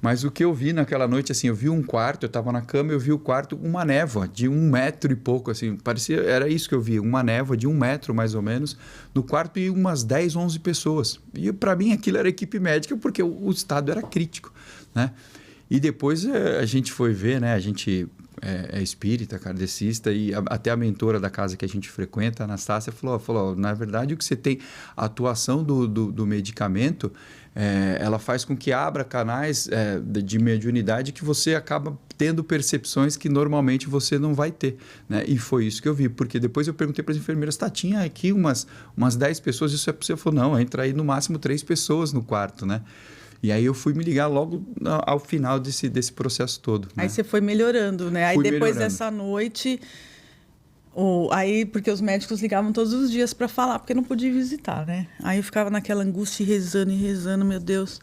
Mas o que eu vi naquela noite, assim, eu vi um quarto, eu estava na cama, eu vi o quarto, uma névoa de 1 metro e pouco, assim, parecia, era isso que eu vi, uma névoa de 1 metro mais ou menos, no quarto e umas 10, 11 pessoas. E para mim aquilo era equipe médica porque o estado era crítico, né? E depois a gente foi ver, né? A gente é espírita, kardecista, e até a mentora da casa que a gente frequenta, a Anastácia, falou, na verdade, o que você tem, a atuação do medicamento, ela faz com que abra canais de mediunidade que você acaba tendo percepções que normalmente você não vai ter, né? E foi isso que eu vi, porque depois eu perguntei para as enfermeiras, tinha aqui umas 10 pessoas, isso é possível? Falou, não, entra aí no máximo 3 pessoas no quarto, né? E aí eu fui me ligar logo ao final desse processo todo. Né? Aí você foi melhorando, né? Aí depois dessa noite, aí porque os médicos ligavam todos os dias para falar, porque não podia visitar, né? Aí eu ficava naquela angústia e rezando, meu Deus.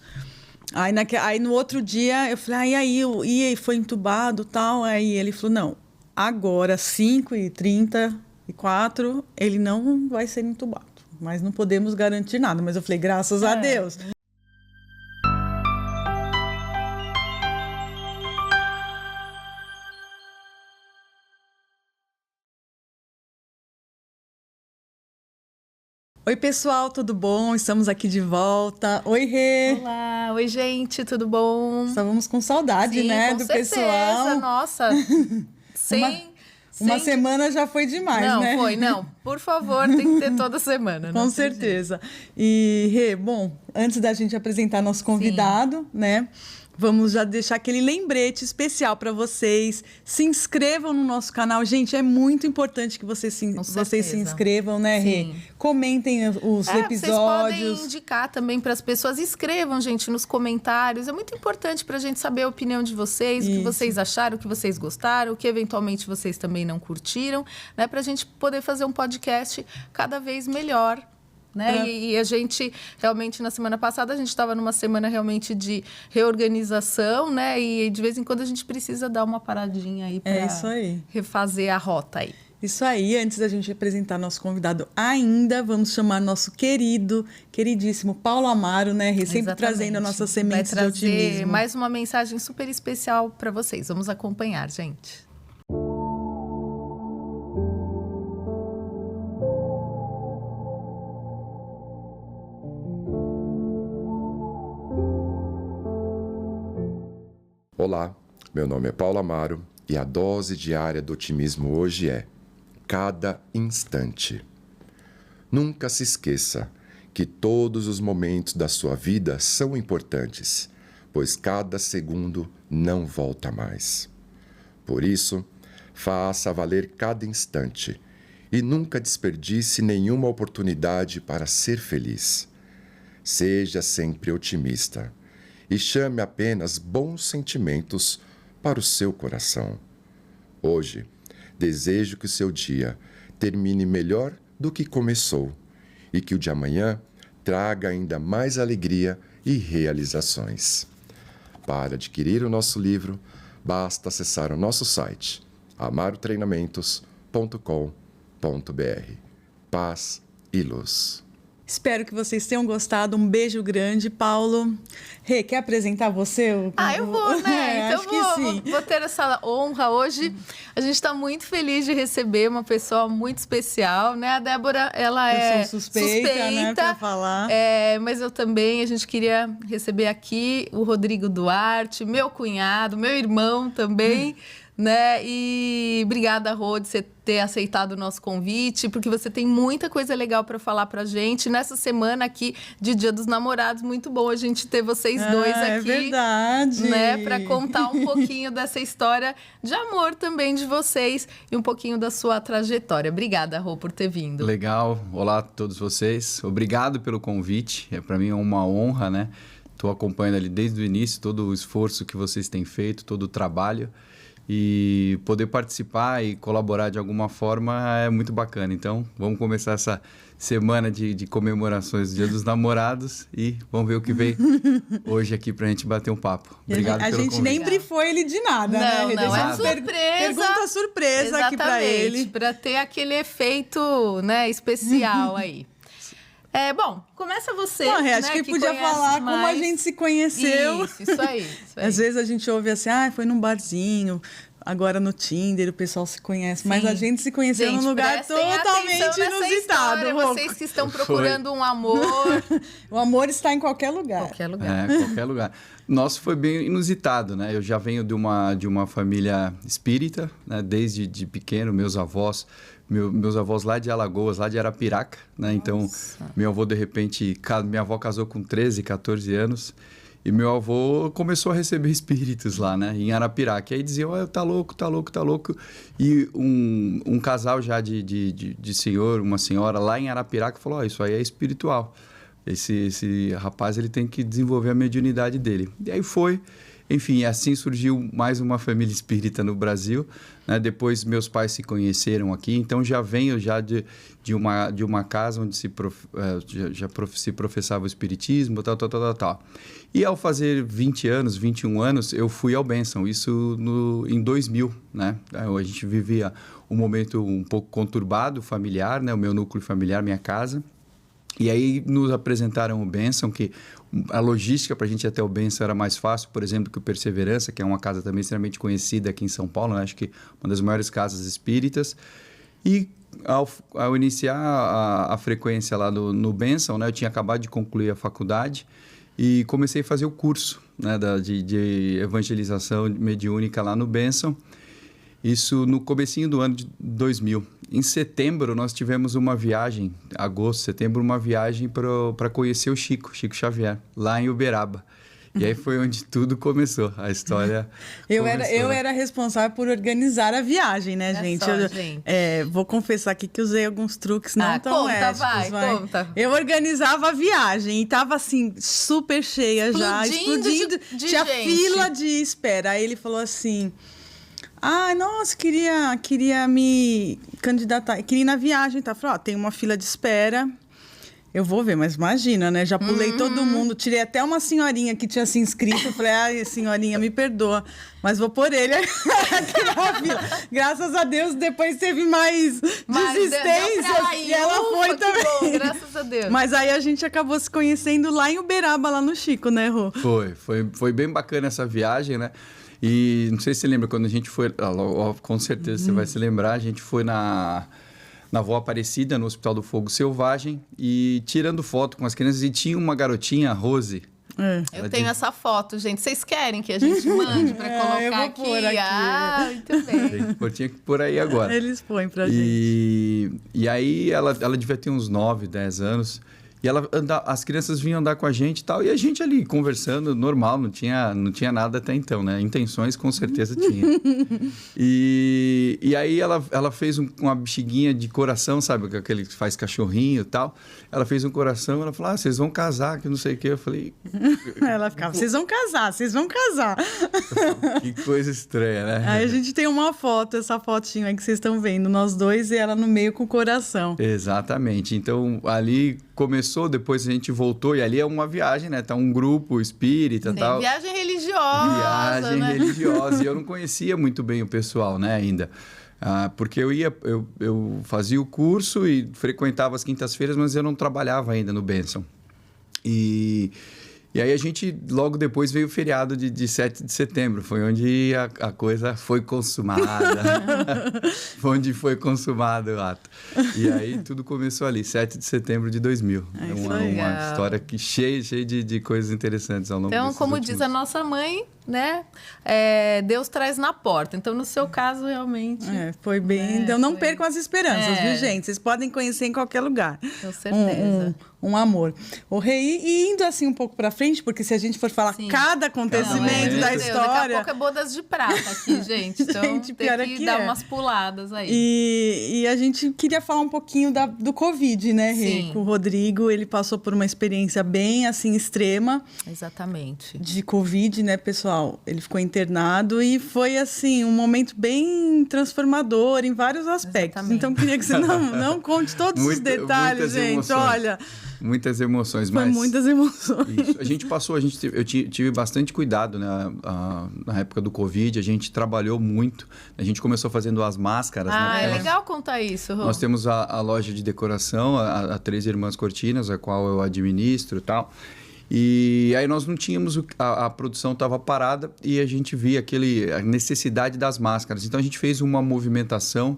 Aí no outro dia eu falei, aí eu ia e foi entubado e tal. Aí ele falou, não, agora 5h34 ele não vai ser entubado. Mas não podemos garantir nada. Mas eu falei, graças a Deus. Oi, pessoal, tudo bom? Estamos aqui de volta. Oi, Rê. Olá, oi, gente, tudo bom? Estávamos com saudade, Sim, né, com do certeza, pessoal. Nossa, uma semana já foi demais, né? Não, por favor, tem que ter toda semana. Com certeza. E, Rê, bom, antes da gente apresentar nosso convidado, né? Vamos já deixar aquele lembrete especial para vocês. Se inscrevam no nosso canal. Gente, é muito importante que vocês se inscrevam, né, Rê? Comentem os episódios. Vocês podem indicar também para as pessoas. Escrevam, gente, nos comentários. É muito importante para a gente saber a opinião de vocês, o que vocês acharam, o que vocês gostaram, o que eventualmente vocês também não curtiram, né? Para a gente poder fazer um podcast cada vez melhor. Né? E a gente, realmente, na semana passada, a gente estava numa semana realmente de reorganização, né? E de vez em quando a gente precisa dar uma paradinha aí para refazer a rota aí. Isso aí, antes da gente apresentar nosso convidado ainda, vamos chamar nosso queridíssimo Paulo Amaro, né? Sempre trazendo a nossa semente de otimismo. Mais uma mensagem super especial para vocês. Vamos acompanhar, gente. Olá, meu nome é Paulo Amaro e a dose diária do otimismo hoje é cada instante. Nunca se esqueça que todos os momentos da sua vida são importantes, pois cada segundo não volta mais. Por isso, faça valer cada instante e nunca desperdice nenhuma oportunidade para ser feliz. Seja sempre otimista. E chame apenas bons sentimentos para o seu coração. Hoje, desejo que o seu dia termine melhor do que começou e que o de amanhã traga ainda mais alegria e realizações. Para adquirir o nosso livro, basta acessar o nosso site amarotreinamentos.com.br. Paz e luz. Espero que vocês tenham gostado. Um beijo grande, Paulo. Rê, quer apresentar você? Eu vou, né? Então vou ter essa honra hoje. A gente está muito feliz de receber uma pessoa muito especial, né? A Débora, ela é suspeita, né, para falar. Mas eu também, a gente queria receber aqui o Rodrigo Duarte, meu cunhado, meu irmão também. Né? E obrigada, Rô, de você ter aceitado o nosso convite, porque você tem muita coisa legal para falar pra gente. Nessa semana aqui de Dia dos Namorados, muito bom a gente ter vocês dois aqui. É verdade. Né? Para contar um pouquinho dessa história de amor também de vocês e um pouquinho da sua trajetória. Obrigada, Rô, por ter vindo. Legal. Olá a todos vocês. Obrigado pelo convite. Para mim é uma honra, né? Estou acompanhando ali desde o início todo o esforço que vocês têm feito, todo o trabalho. E poder participar e colaborar de alguma forma é muito bacana. Então, vamos começar essa semana de comemorações do Dia dos Namorados e vamos ver o que vem hoje aqui pra gente bater um papo. Obrigado pelo convite. A gente nem brifou ele de nada, né? Não, é surpresa. Pergunta surpresa aqui pra ele. Para ter aquele efeito, né, especial aí. Bom, começa você. Bom, né, acho que podia falar como a gente se conheceu. Isso aí. Às vezes a gente ouve assim, foi num barzinho, agora no Tinder o pessoal se conhece. Sim. Mas a gente se conheceu num lugar totalmente inusitado. Vocês que estão procurando um amor. O amor está em qualquer lugar. Qualquer lugar. Nosso foi bem inusitado, né? Eu já venho de uma família espírita, né? Desde de pequeno, meus avós lá de Alagoas, lá de Arapiraca, né? Então, meu avô, de repente, minha avó casou com 13, 14 anos e meu avô começou a receber espíritos lá, né? Em Arapiraca. E aí diziam, tá louco. E um casal já de senhor, uma senhora lá em Arapiraca falou, isso aí é espiritual. Esse rapaz, ele tem que desenvolver a mediunidade dele. E aí foi... Enfim, assim surgiu mais uma família espírita no Brasil, né? Depois meus pais se conheceram aqui, então já venho de uma casa onde se professava o espiritismo, tal. E ao fazer 21 anos, eu fui ao Benção, isso em 2000, né? A gente vivia um momento um pouco conturbado, familiar, né? O meu núcleo familiar, minha casa. E aí nos apresentaram o Benção, que a logística para a gente ir até o Benção era mais fácil, por exemplo, que o Perseverança, que é uma casa também extremamente conhecida aqui em São Paulo, né? Acho que uma das maiores casas espíritas. E ao iniciar a frequência lá no Benção, né? Eu tinha acabado de concluir a faculdade e comecei a fazer o curso, né? de evangelização mediúnica lá no Benção. Isso no comecinho do ano de 2000. Em setembro, nós tivemos uma viagem, agosto, setembro, uma viagem para conhecer o Chico Xavier, lá em Uberaba. E aí foi onde tudo começou, a história Eu era responsável por organizar a viagem, né, gente? Vou confessar aqui que usei alguns truques não tão éticos. Conta. Eu organizava a viagem e tava assim, super cheia explodindo. Tinha fila de espera. Aí ele falou assim... nossa, queria me candidatar, queria ir na viagem, tá? Falei, tem uma fila de espera, eu vou ver, mas imagina, né? Já pulei todo mundo, tirei até uma senhorinha que tinha se inscrito, falei, senhorinha, me perdoa, mas vou pôr ele aqui na fila. Graças a Deus, depois teve mais desistência e ela foi também. Bom, graças a Deus. Mas aí a gente acabou se conhecendo lá em Uberaba, lá no Chico, né, Rô? Foi bem bacana essa viagem, né? E não sei se você lembra, quando a gente foi... com certeza você vai se lembrar. A gente foi na Vó Aparecida, no Hospital do Fogo Selvagem, e tirando foto com as crianças. E tinha uma garotinha, a Rose. Eu tenho essa foto, gente. Vocês querem que a gente mande para colocar aqui? Muito bem. Tinha que pôr aí agora. Eles põem pra gente. E aí ela devia ter uns 9, 10 anos... E as crianças vinham andar com a gente e tal, e a gente ali conversando, normal, não tinha nada até então, né? Intenções com certeza tinha. E aí ela fez uma bexiguinha de coração, sabe? Aquele que faz cachorrinho e tal. Ela fez um coração, ela falou, vocês vão casar, que não sei o quê. Eu falei... Ela ficava, vocês vão casar. Que coisa estranha, né? Aí a gente tem uma foto, essa fotinho aí que vocês estão vendo, nós dois e ela no meio com o coração. Exatamente. Então, ali... começou, depois a gente voltou, e ali é uma viagem, né? Tá um grupo espírita e tal. Viagem religiosa. E eu não conhecia muito bem o pessoal, né, ainda. Porque eu fazia o curso e frequentava as quintas-feiras, mas eu não trabalhava ainda no Benção. E aí a gente, logo depois, veio o feriado de 7 de setembro. Foi onde a coisa foi consumada. Foi onde foi consumado o ato. E aí tudo começou ali, 7 de setembro de 2000. Uma história cheia de coisas interessantes ao longo desses Então, como últimos... diz a nossa mãe, né? Deus traz na porta. Então, no seu caso, realmente... foi bem... Então, não percam as esperanças, viu, gente? Vocês podem conhecer em qualquer lugar. Com certeza. Um amor. O Rei, e indo assim um pouco pra frente, porque se a gente for falar cada acontecimento da história... Daqui a pouco é bodas de prata aqui, gente. Então, gente, tem que dar umas puladas aí. E a gente queria falar um pouquinho do Covid, né, Rei? Com o Rodrigo, ele passou por uma experiência bem, assim, extrema. Exatamente. De Covid, né, pessoal? hospital. Ele ficou internado e foi, assim, um momento bem transformador em vários aspectos. Exatamente. Então, queria que você não conte todos os detalhes, gente. Emoções. Olha... Muitas emoções, mas... muitas emoções. Isso. A gente passou, eu tive bastante cuidado, né? Na época do Covid, a gente trabalhou muito. A gente começou fazendo as máscaras, né? É legal contar isso, Rô. Nós temos a loja de decoração, a Três Irmãs Cortinas, a qual eu administro e tal. E aí nós não tínhamos, a produção estava parada e a gente via a necessidade das máscaras. Então a gente fez uma movimentação,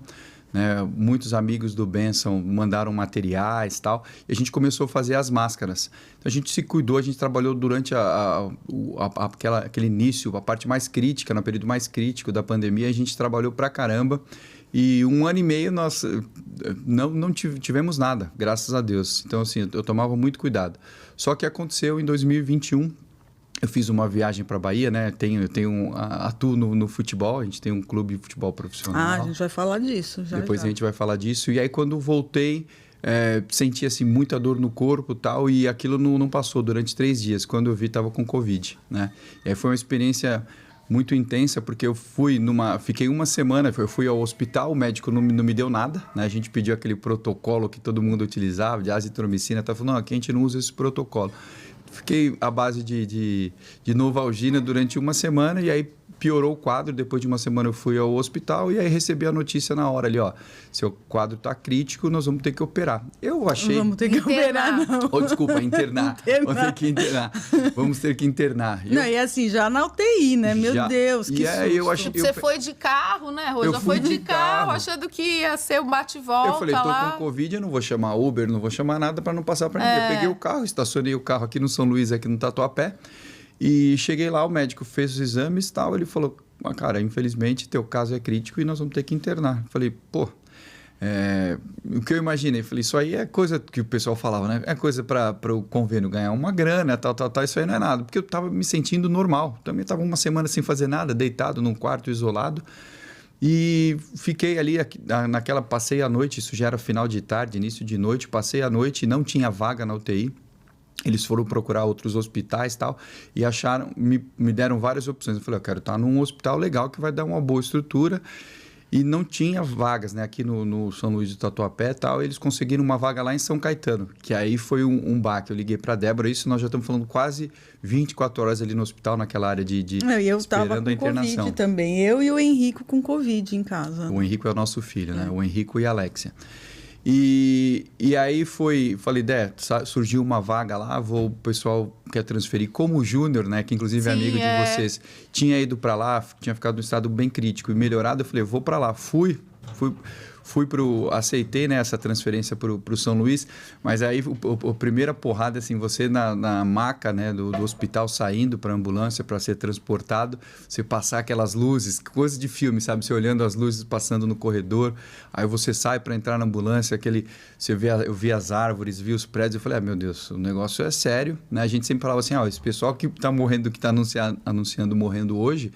né? Muitos amigos do Benção mandaram materiais e tal, e a gente começou a fazer as máscaras. Então a gente se cuidou, a gente trabalhou durante aquele início, a parte mais crítica, no período mais crítico da pandemia, a gente trabalhou pra caramba. E 1 ano e meio nós não tivemos nada, graças a Deus. Então, assim, eu tomava muito cuidado. Só que aconteceu em 2021, eu fiz uma viagem para a Bahia, né? Eu atuo no futebol, a gente tem um clube de futebol profissional. A gente vai falar disso. Depois a gente vai falar disso. E aí, quando voltei, senti assim, muita dor no corpo e tal, e aquilo não passou durante 3 dias. Quando eu vi, estava com Covid, né? E aí foi uma experiência muito intensa, porque eu fiquei 1 semana, eu fui ao hospital, o médico não me deu nada, né? A gente pediu aquele protocolo que todo mundo utilizava, de azitromicina, tá falando, aqui a gente não usa esse protocolo. Fiquei à base de Novalgina durante 1 semana e aí piorou o quadro. Depois de 1 semana eu fui ao hospital e aí recebi a notícia na hora ali, ó, seu quadro está crítico, nós vamos ter que operar. Eu achei... Não vamos ter que operar, não. Desculpa, internar. Vamos ter que internar. Vamos ter que internar. Não, e assim, já na UTI, né? Meu Deus, que susto. Você foi de carro, né, Rô? Já foi de carro, achando que ia ser um bate-volta. Eu falei, tô com Covid, eu não vou chamar Uber, não vou chamar nada para não passar para ninguém. Eu peguei o carro, estacionei o carro aqui no São Luís, aqui no Tatuapé. E cheguei lá, o médico fez os exames e tal, ele falou, cara, infelizmente teu caso é crítico e nós vamos ter que internar. Eu falei, o que eu imaginei? Eu falei, isso aí é coisa que o pessoal falava, né? É coisa para o convênio ganhar uma grana, tal, isso aí não é nada. Porque eu estava me sentindo normal, também estava 1 semana sem fazer nada, deitado num quarto isolado. E fiquei ali, passei a noite, isso já era final de tarde, início de noite, passei a noite e não tinha vaga na UTI. Eles foram procurar outros hospitais e tal, e me deram várias opções. Eu falei, eu quero estar num hospital legal que vai dar uma boa estrutura. E não tinha vagas, né? Aqui no São Luís do Tatuapé e tal, eles conseguiram uma vaga lá em São Caetano, que aí foi um baque. Eu liguei para a Débora, isso nós já estamos falando quase 24 horas ali no hospital, naquela área de eu esperando a internação. Covid também, eu e o Henrico com Covid em casa. O Henrico é o nosso filho, né? O Henrico e a Alexia. E aí falei, surgiu uma vaga lá, o pessoal quer transferir como júnior, né, que inclusive é amigo de vocês, tinha ido para lá, tinha ficado num estado bem crítico e melhorado, eu falei, vou para lá, aceitei, né, essa transferência pro São Luís, mas aí a primeira porrada, assim, você na maca, né, do hospital saindo para a ambulância para ser transportado, você passar aquelas luzes, coisa de filme, sabe? Você olhando as luzes passando no corredor, aí você sai para entrar na ambulância, eu vi as árvores, vi os prédios, eu falei, meu Deus, o negócio é sério, né? A gente sempre falava assim, esse pessoal que está morrendo, que está anunciando morrendo hoje,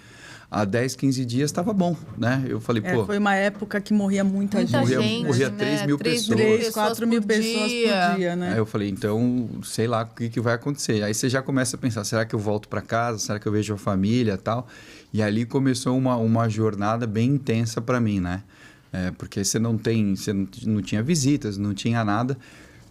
há 10, 15 dias estava bom, né? Eu falei, foi uma época que morria muita gente. Morria 3 mil pessoas. 3, 4 mil pessoas por dia, né? Aí eu falei, então, sei lá o que vai acontecer. Aí você já começa a pensar, será que eu volto para casa? Será que eu vejo a família e tal? E ali começou uma jornada bem intensa para mim, né? Porque você não tinha visitas, não tinha nada.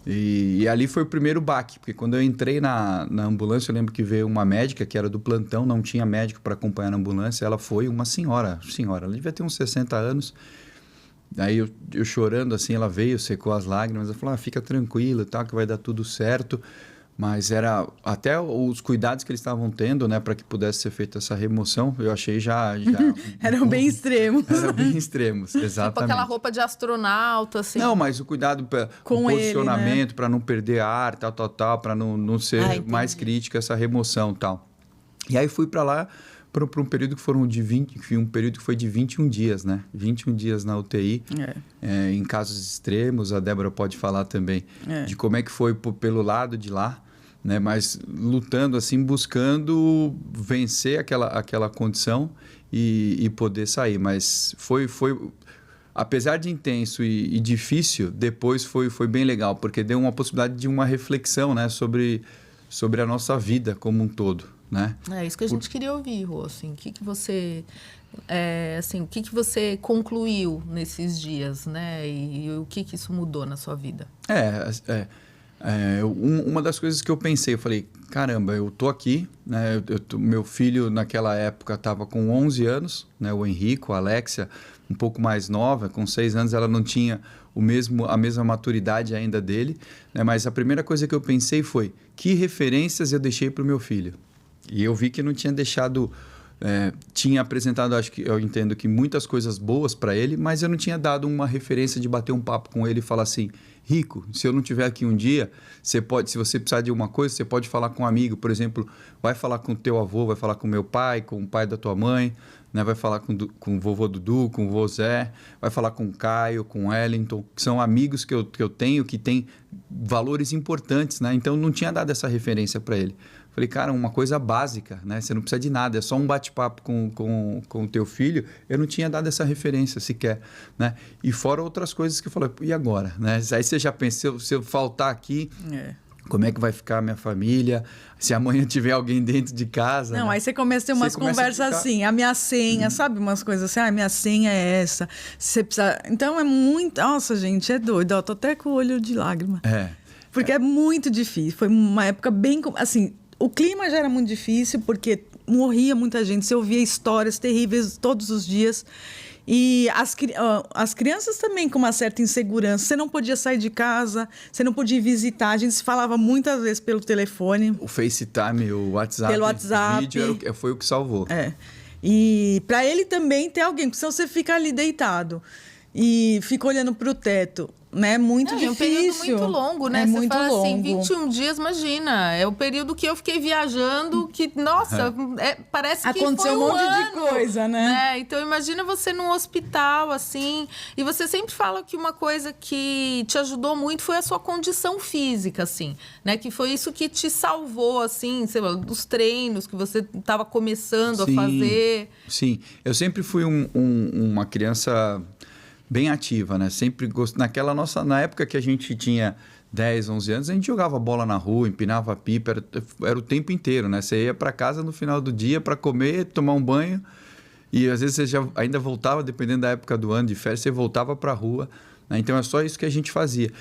E ali foi o primeiro baque, porque quando eu entrei na ambulância, eu lembro que veio uma médica que era do plantão, não tinha médico para acompanhar na ambulância, ela foi uma senhora, ela devia ter uns 60 anos. Aí eu chorando assim, ela veio, secou as lágrimas, ela falou, fica tranquilo, tá, que vai dar tudo certo. Mas era até os cuidados que eles estavam tendo, né, para que pudesse ser feita essa remoção, eu achei já eram bem extremos. Eram bem extremos, exatamente. Tipo aquela roupa de astronauta, assim. Não, mas o cuidado com o posicionamento, né? Para não perder ar, tal, para não ser mais crítica essa remoção, tal. E aí fui para lá para um período que foi de 21 dias, né? 21 dias na UTI, em casos extremos, a Débora pode falar também de como é que foi pelo lado de lá, né? Mas lutando assim, buscando vencer aquela condição e poder sair. Mas foi apesar de intenso e difícil, depois foi bem legal, porque deu uma possibilidade de uma reflexão, né? sobre a nossa vida como um todo. né? É isso que a gente queria ouvir, Rô, assim, o que você concluiu nesses dias, né? E o que isso mudou na sua vida? Uma das coisas que eu pensei, eu falei, caramba, eu tô aqui, né? Meu filho naquela época estava com 11 anos, né? O Henrico, a Alexia, um pouco mais nova, com 6 anos, ela não tinha a mesma maturidade ainda dele, né? Mas a primeira coisa que eu pensei foi, que referências eu deixei para o meu filho? E eu vi que não tinha deixado... tinha apresentado, eu entendo que muitas coisas boas para ele, mas eu não tinha dado uma referência de bater um papo com ele e falar assim, Rico, se eu não estiver aqui um dia, se você precisar de alguma coisa, você pode falar com um amigo, por exemplo, vai falar com o teu avô, vai falar com o meu pai, com o pai da tua mãe, né? Vai falar com o vovô Dudu, com o vô Zé, vai falar com o Caio, com o Wellington, que são amigos que eu tenho, que têm valores importantes, né? Então, não tinha dado essa referência para ele. Falei, cara, uma coisa básica, né? Você não precisa de nada, é só um bate-papo com o teu filho. Eu não tinha dado essa referência sequer, né? E fora outras coisas que eu falei, e agora? Né? Aí você já pensou, se eu faltar aqui, como é que vai ficar a minha família? Se amanhã tiver alguém dentro de casa... Não, né? aí você começa a ter umas conversas assim, a minha senha, sabe? Umas coisas assim, a minha senha é essa. Você precisa... Então é muito... Nossa, gente, é doido. Eu tô até com o olho de lágrima. Porque é muito difícil. Foi uma época bem... Assim, o clima já era muito difícil, porque morria muita gente. Você ouvia histórias terríveis todos os dias. E as crianças também com uma certa insegurança. Você não podia sair de casa, você não podia visitar. A gente se falava muitas vezes pelo telefone. O FaceTime, o WhatsApp. Pelo WhatsApp. O vídeo foi o que salvou. E para ele também ter alguém, porque senão você fica ali deitado e fica olhando para o teto. Né? Muito difícil. É um período muito longo, né? É você muito fala longo. assim, 21 dias, imagina. É o período que eu fiquei viajando, que, nossa, parece que aconteceu foi um monte de coisa, né? Então, imagina você num hospital, assim. E você sempre fala que uma coisa que te ajudou muito foi a sua condição física, assim, né? Que foi isso que te salvou, assim, sei lá, dos treinos que você estava começando a fazer. Sim, eu sempre fui uma criança... bem ativa, né? Sempre na época que a gente tinha 10, 11 anos, a gente jogava bola na rua, empinava pipa, era o tempo inteiro, né? Você ia para casa no final do dia para comer, tomar um banho e às vezes você ainda voltava, dependendo da época do ano de férias, você voltava para a rua, né? Então é só isso que a gente fazia.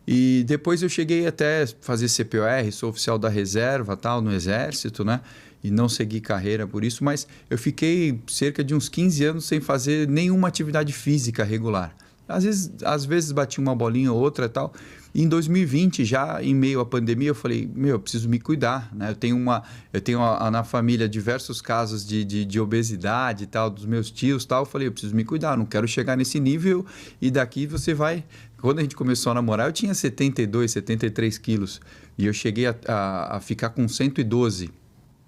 E depois eu cheguei até fazer CPOR, sou oficial da reserva, tal, no Exército, né? E não segui carreira por isso, mas eu fiquei cerca de uns 15 anos sem fazer nenhuma atividade física regular. Às vezes bati uma bolinha ou outra e tal. E em 2020, já em meio à pandemia, eu falei, eu preciso me cuidar, né? Eu tenho na família diversos casos de obesidade e tal, dos meus tios e tal. Eu falei, eu preciso me cuidar, não quero chegar nesse nível e daqui você vai... Quando a gente começou a namorar, eu tinha 72, 73 quilos. E eu cheguei a ficar com 112,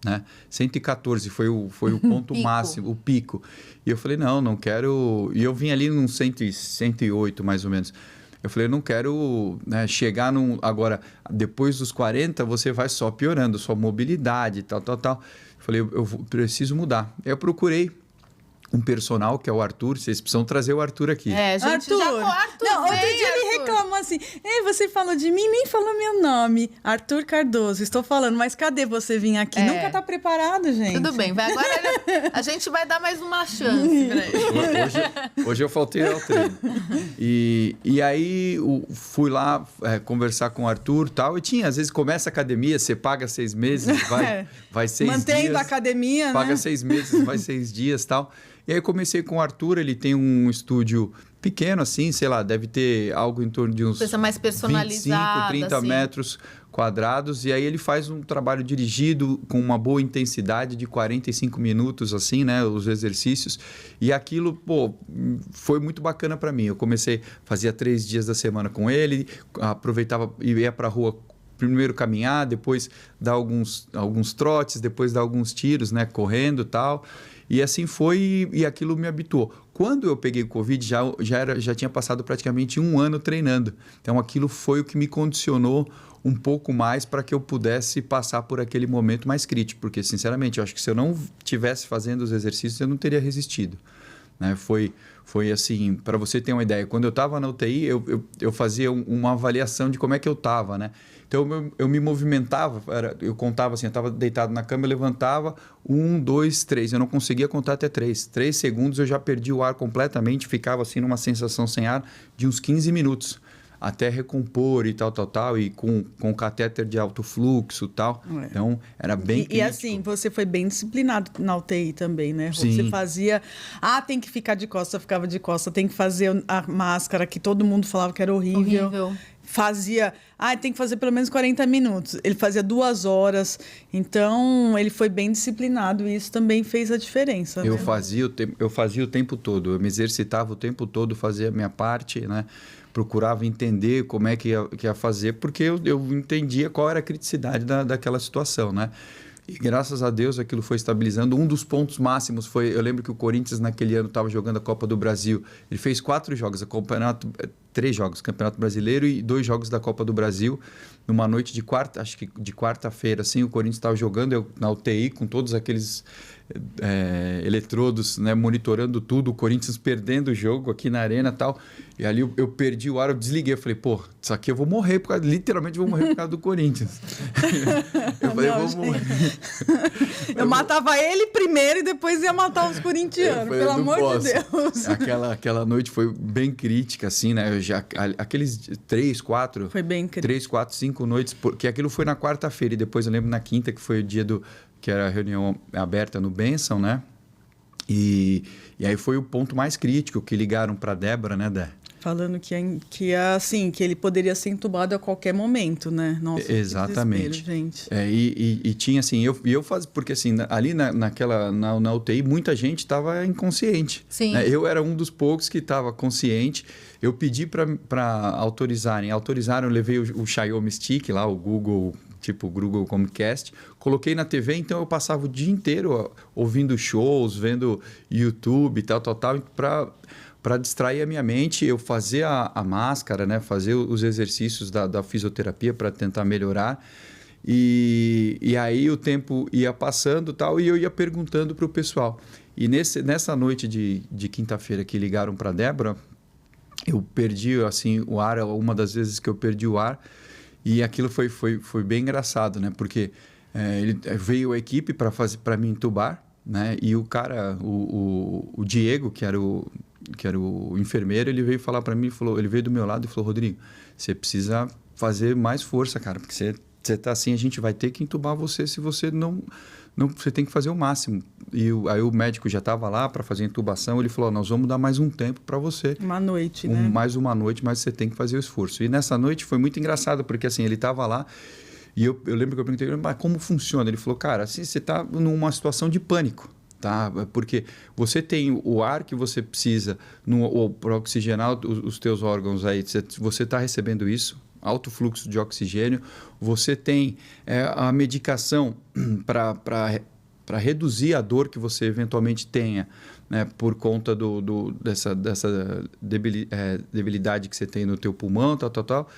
né? 114 foi o ponto máximo, o pico. E eu falei, não quero... E eu vim ali num 108, mais ou menos. Eu falei, não quero, né, chegar num... Agora, depois dos 40, você vai só piorando, sua mobilidade, tal. Eu falei, eu preciso mudar. Eu procurei um personal, que é o Arthur. Vocês precisam trazer o Arthur aqui. Gente, Arthur. Não, outro dia ele reclamou assim, você falou de mim, nem falou meu nome. Arthur Cardoso, estou falando, mas cadê você vir aqui? Nunca tá preparado, gente. Tudo bem, agora a gente vai dar mais uma chance pra ele. Hoje eu faltei ao treino. E aí fui lá conversar com o Arthur e tal. E às vezes começa a academia, você paga 6 meses, vai 6 dias. Mantendo a academia, paga né? 6 meses, vai 6 dias e tal. E aí eu comecei com o Arthur, ele tem um estúdio pequeno assim, sei lá, deve ter algo em torno de uns coisa mais personalizada, 25, 30 assim. metros quadrados. E aí ele faz um trabalho dirigido com uma boa intensidade de 45 minutos, assim, né? Os exercícios. E aquilo, foi muito bacana para mim. Eu fazia 3 dias da semana com ele, aproveitava e ia para a rua, primeiro caminhar, depois dar alguns trotes, depois dar alguns tiros, né? Correndo e tal. E assim foi, e aquilo me habituou. Quando eu peguei o Covid, já tinha passado praticamente 1 ano treinando. Então, aquilo foi o que me condicionou um pouco mais para que eu pudesse passar por aquele momento mais crítico. Porque, sinceramente, eu acho que se eu não estivesse fazendo os exercícios, eu não teria resistido. né? Foi assim, para você ter uma ideia, quando eu estava na UTI, eu fazia uma avaliação de como é que eu estava, né? Então, eu me movimentava, eu contava assim, eu estava deitado na cama, eu levantava, 1, 2, 3. Eu não conseguia contar até 3. 3 segundos eu já perdi o ar completamente, ficava assim numa sensação sem ar de uns 15 minutos. Até recompor e tal, e com catéter de alto fluxo e tal. Então, era bem crítico. E assim, você foi bem disciplinado na UTI também, né? Sim. Você fazia... tem que ficar de costa, ficava de costa. Tem que fazer a máscara, que todo mundo falava que era horrível. Fazia... tem que fazer pelo menos 40 minutos. Ele fazia 2 horas. Então, ele foi bem disciplinado e isso também fez a diferença. Eu né? fazia o tempo todo. Eu me exercitava o tempo todo, fazia a minha parte, né? Procurava entender como é que ia fazer, porque eu entendia qual era a criticidade daquela situação, né? E graças a Deus aquilo foi estabilizando. Um dos pontos máximos foi... Eu lembro que o Corinthians naquele ano estava jogando a Copa do Brasil. Ele fez 4 jogos, 3 jogos, Campeonato Brasileiro e 2 jogos da Copa do Brasil. Numa noite de quarta-feira, assim, o Corinthians estava jogando, eu na UTI com todos aqueles eletrodos, né, monitorando tudo, o Corinthians perdendo o jogo aqui na arena e tal. E ali eu perdi o ar, eu desliguei. Eu falei, pô, isso aqui eu vou morrer, literalmente vou morrer por causa do Corinthians. Eu falei, eu vou morrer. Eu matava ele primeiro e depois ia matar os corintianos, pelo amor de Deus. Aquela noite foi bem crítica, assim, né? Aqueles 3, 4... Foi bem crítico. 3, 4, 5 noites, porque aquilo foi na quarta-feira e depois eu lembro na quinta, que foi o dia que era a reunião aberta no Benção, né? E aí foi o ponto mais crítico que ligaram para a Débora, né, Dé? Falando que ele poderia ser entubado a qualquer momento, né? Nossa, exatamente. Que gente. E tinha assim, eu fazia, porque assim, ali na UTI, muita gente estava inconsciente. Sim. Né? Eu era um dos poucos que estava consciente. Eu pedi para autorizarem. Autorizaram, eu levei o Xiaomi Stick lá, o Google, tipo Google Chromecast. Coloquei na TV, então eu passava o dia inteiro ouvindo shows, vendo YouTube e tal, para distrair a minha mente. Eu fazia a máscara, né? Fazer os exercícios da fisioterapia para tentar melhorar. E aí o tempo ia passando tal, e eu ia perguntando para o pessoal. E nessa noite de quinta-feira que ligaram para a Débora, eu perdi assim, o ar, uma das vezes que eu perdi o ar, e aquilo foi bem engraçado, né? Porque veio a equipe para me entubar, né? E o cara, o Diego, que era o enfermeiro, ele veio falar para mim, ele veio do meu lado e falou, Rodrigo, você precisa fazer mais força, cara, porque você tá assim, a gente vai ter que entubar você se você não você tem que fazer o máximo. E aí o médico já estava lá para fazer a intubação, ele falou, nós vamos dar mais um tempo para você. Uma noite, né? Mais uma noite, mas você tem que fazer o esforço. E nessa noite foi muito engraçado, porque assim, ele estava lá e eu lembro que eu perguntei, mas como funciona? Ele falou, cara, assim, você está numa situação de pânico. Tá? Porque você tem o ar que você precisa para oxigenar os teus órgãos aí, você está recebendo isso, alto fluxo de oxigênio, você tem a medicação para reduzir a dor que você eventualmente tenha, né, por conta dessa debilidade que você tem no teu pulmão, tal.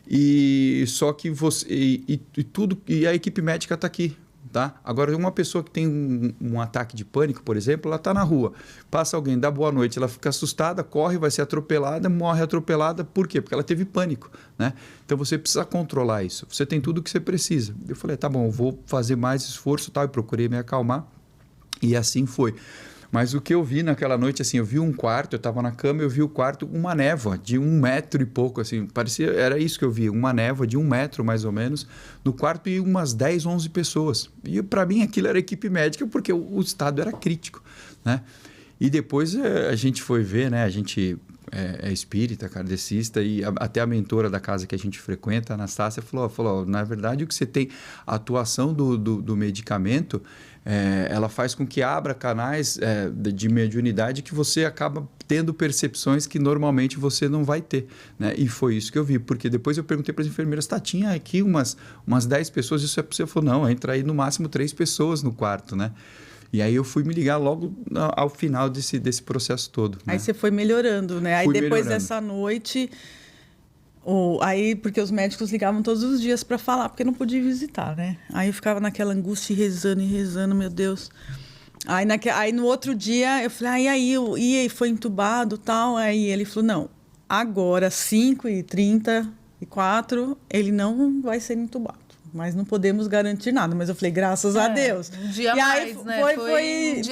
E só que você e a equipe médica está aqui. Tá? Agora, uma pessoa que tem um ataque de pânico, por exemplo, ela está na rua, passa alguém, dá boa noite, ela fica assustada, corre, vai ser atropelada, morre atropelada. Por quê? Porque ela teve pânico, né? Então, você precisa controlar isso. Você tem tudo o que você precisa. Eu falei, tá bom, eu vou fazer mais esforço, tal, e procurei me acalmar. E assim foi. Mas o que eu vi naquela noite, assim, eu vi um quarto, eu estava na cama, eu vi o quarto, uma névoa de 1 metro e pouco, assim, era isso que eu vi, uma névoa de 1 metro mais ou menos, no quarto, e umas 10, 11 pessoas. E para mim aquilo era equipe médica, porque o estado era crítico, né? E depois a gente foi ver, né? A gente é espírita, kardecista, e até a mentora da casa que a gente frequenta, a Anastácia, falou, na verdade, o que você tem, a atuação do medicamento, ela faz com que abra canais de mediunidade que você acaba tendo percepções que normalmente você não vai ter, né? E foi isso que eu vi, porque depois eu perguntei para as enfermeiras, tinha aqui umas 10 pessoas, isso é possível? Falou, não, entra aí no máximo 3 pessoas no quarto, né? E aí eu fui me ligar logo ao final desse processo todo. Aí né? você foi melhorando, né? Aí depois melhorando. dessa noite... porque os médicos ligavam todos os dias para falar, porque não podia visitar, né? Aí eu ficava naquela angústia, rezando, meu Deus. Aí no outro dia eu falei, aí foi entubado e tal. Aí ele falou, não, agora 5h34 ele não vai ser entubado. Mas não podemos garantir nada. Mas eu falei, graças a Deus. Um dia e aí mais, né?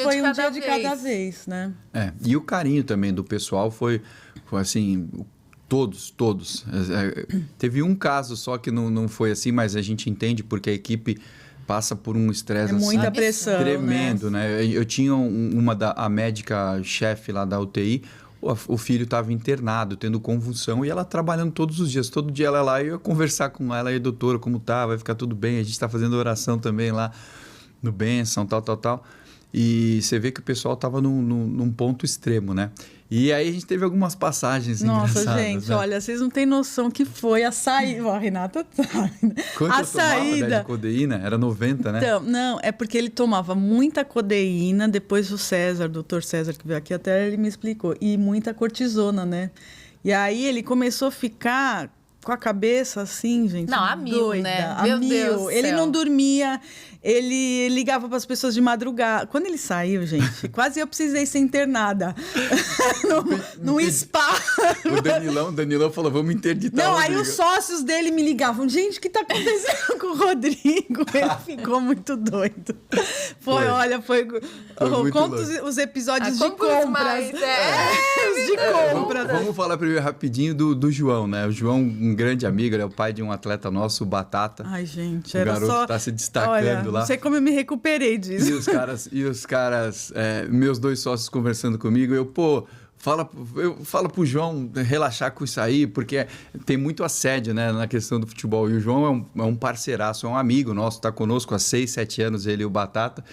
Foi um dia de cada vez, né? E o carinho também do pessoal foi assim, todos. Teve um caso só que não foi assim, mas a gente entende porque a equipe passa por um estresse muita pressão, tremendo, né? Eu tinha a médica-chefe lá da UTI, o filho estava internado, tendo convulsão, e ela trabalhando todos os dias. Todo dia ela ia lá e eu ia conversar com ela, e doutora, como tá? Vai ficar tudo bem? A gente está fazendo oração também lá no Bênção, tal. E você vê que o pessoal estava num ponto extremo, né? E aí a gente teve algumas passagens engraçadas. Nossa, gente, né? olha, vocês não têm noção que foi a saída. A Renata tá. Quanto a eu tomava de codeína? Era 90, né? Então, não, é porque ele tomava muita codeína, depois o César, o doutor César, que veio aqui, até ele me explicou, e muita cortisona, né? E aí ele começou a ficar com a cabeça assim, gente. Não, a mil, doida, né? Meu Deus do Ele céu. não dormia, ele ligava para as pessoas de madrugada. Quando ele saiu, gente, quase eu precisei ser internada num spa. O Danilão falou, vamos interditar Não, o aí Rodrigo. os sócios dele me ligavam. Gente, o que está acontecendo com o Rodrigo? Ele ficou muito doido. Foi. Conta os episódios de compras. Mais, os de compras. Vamos falar primeiro rapidinho do João, né? O João, um grande amigo, ele é o pai de um atleta nosso, o Batata. Ai, gente, o era garoto só... tá se destacando lá. Não sei como eu me recuperei disso. E os caras, meus 2 sócios conversando comigo, fala pro João relaxar com isso aí, porque tem muito assédio, né, na questão do futebol. E o João é um parceiraço, é um amigo nosso, tá conosco há 6, 7 anos, ele e o Batata.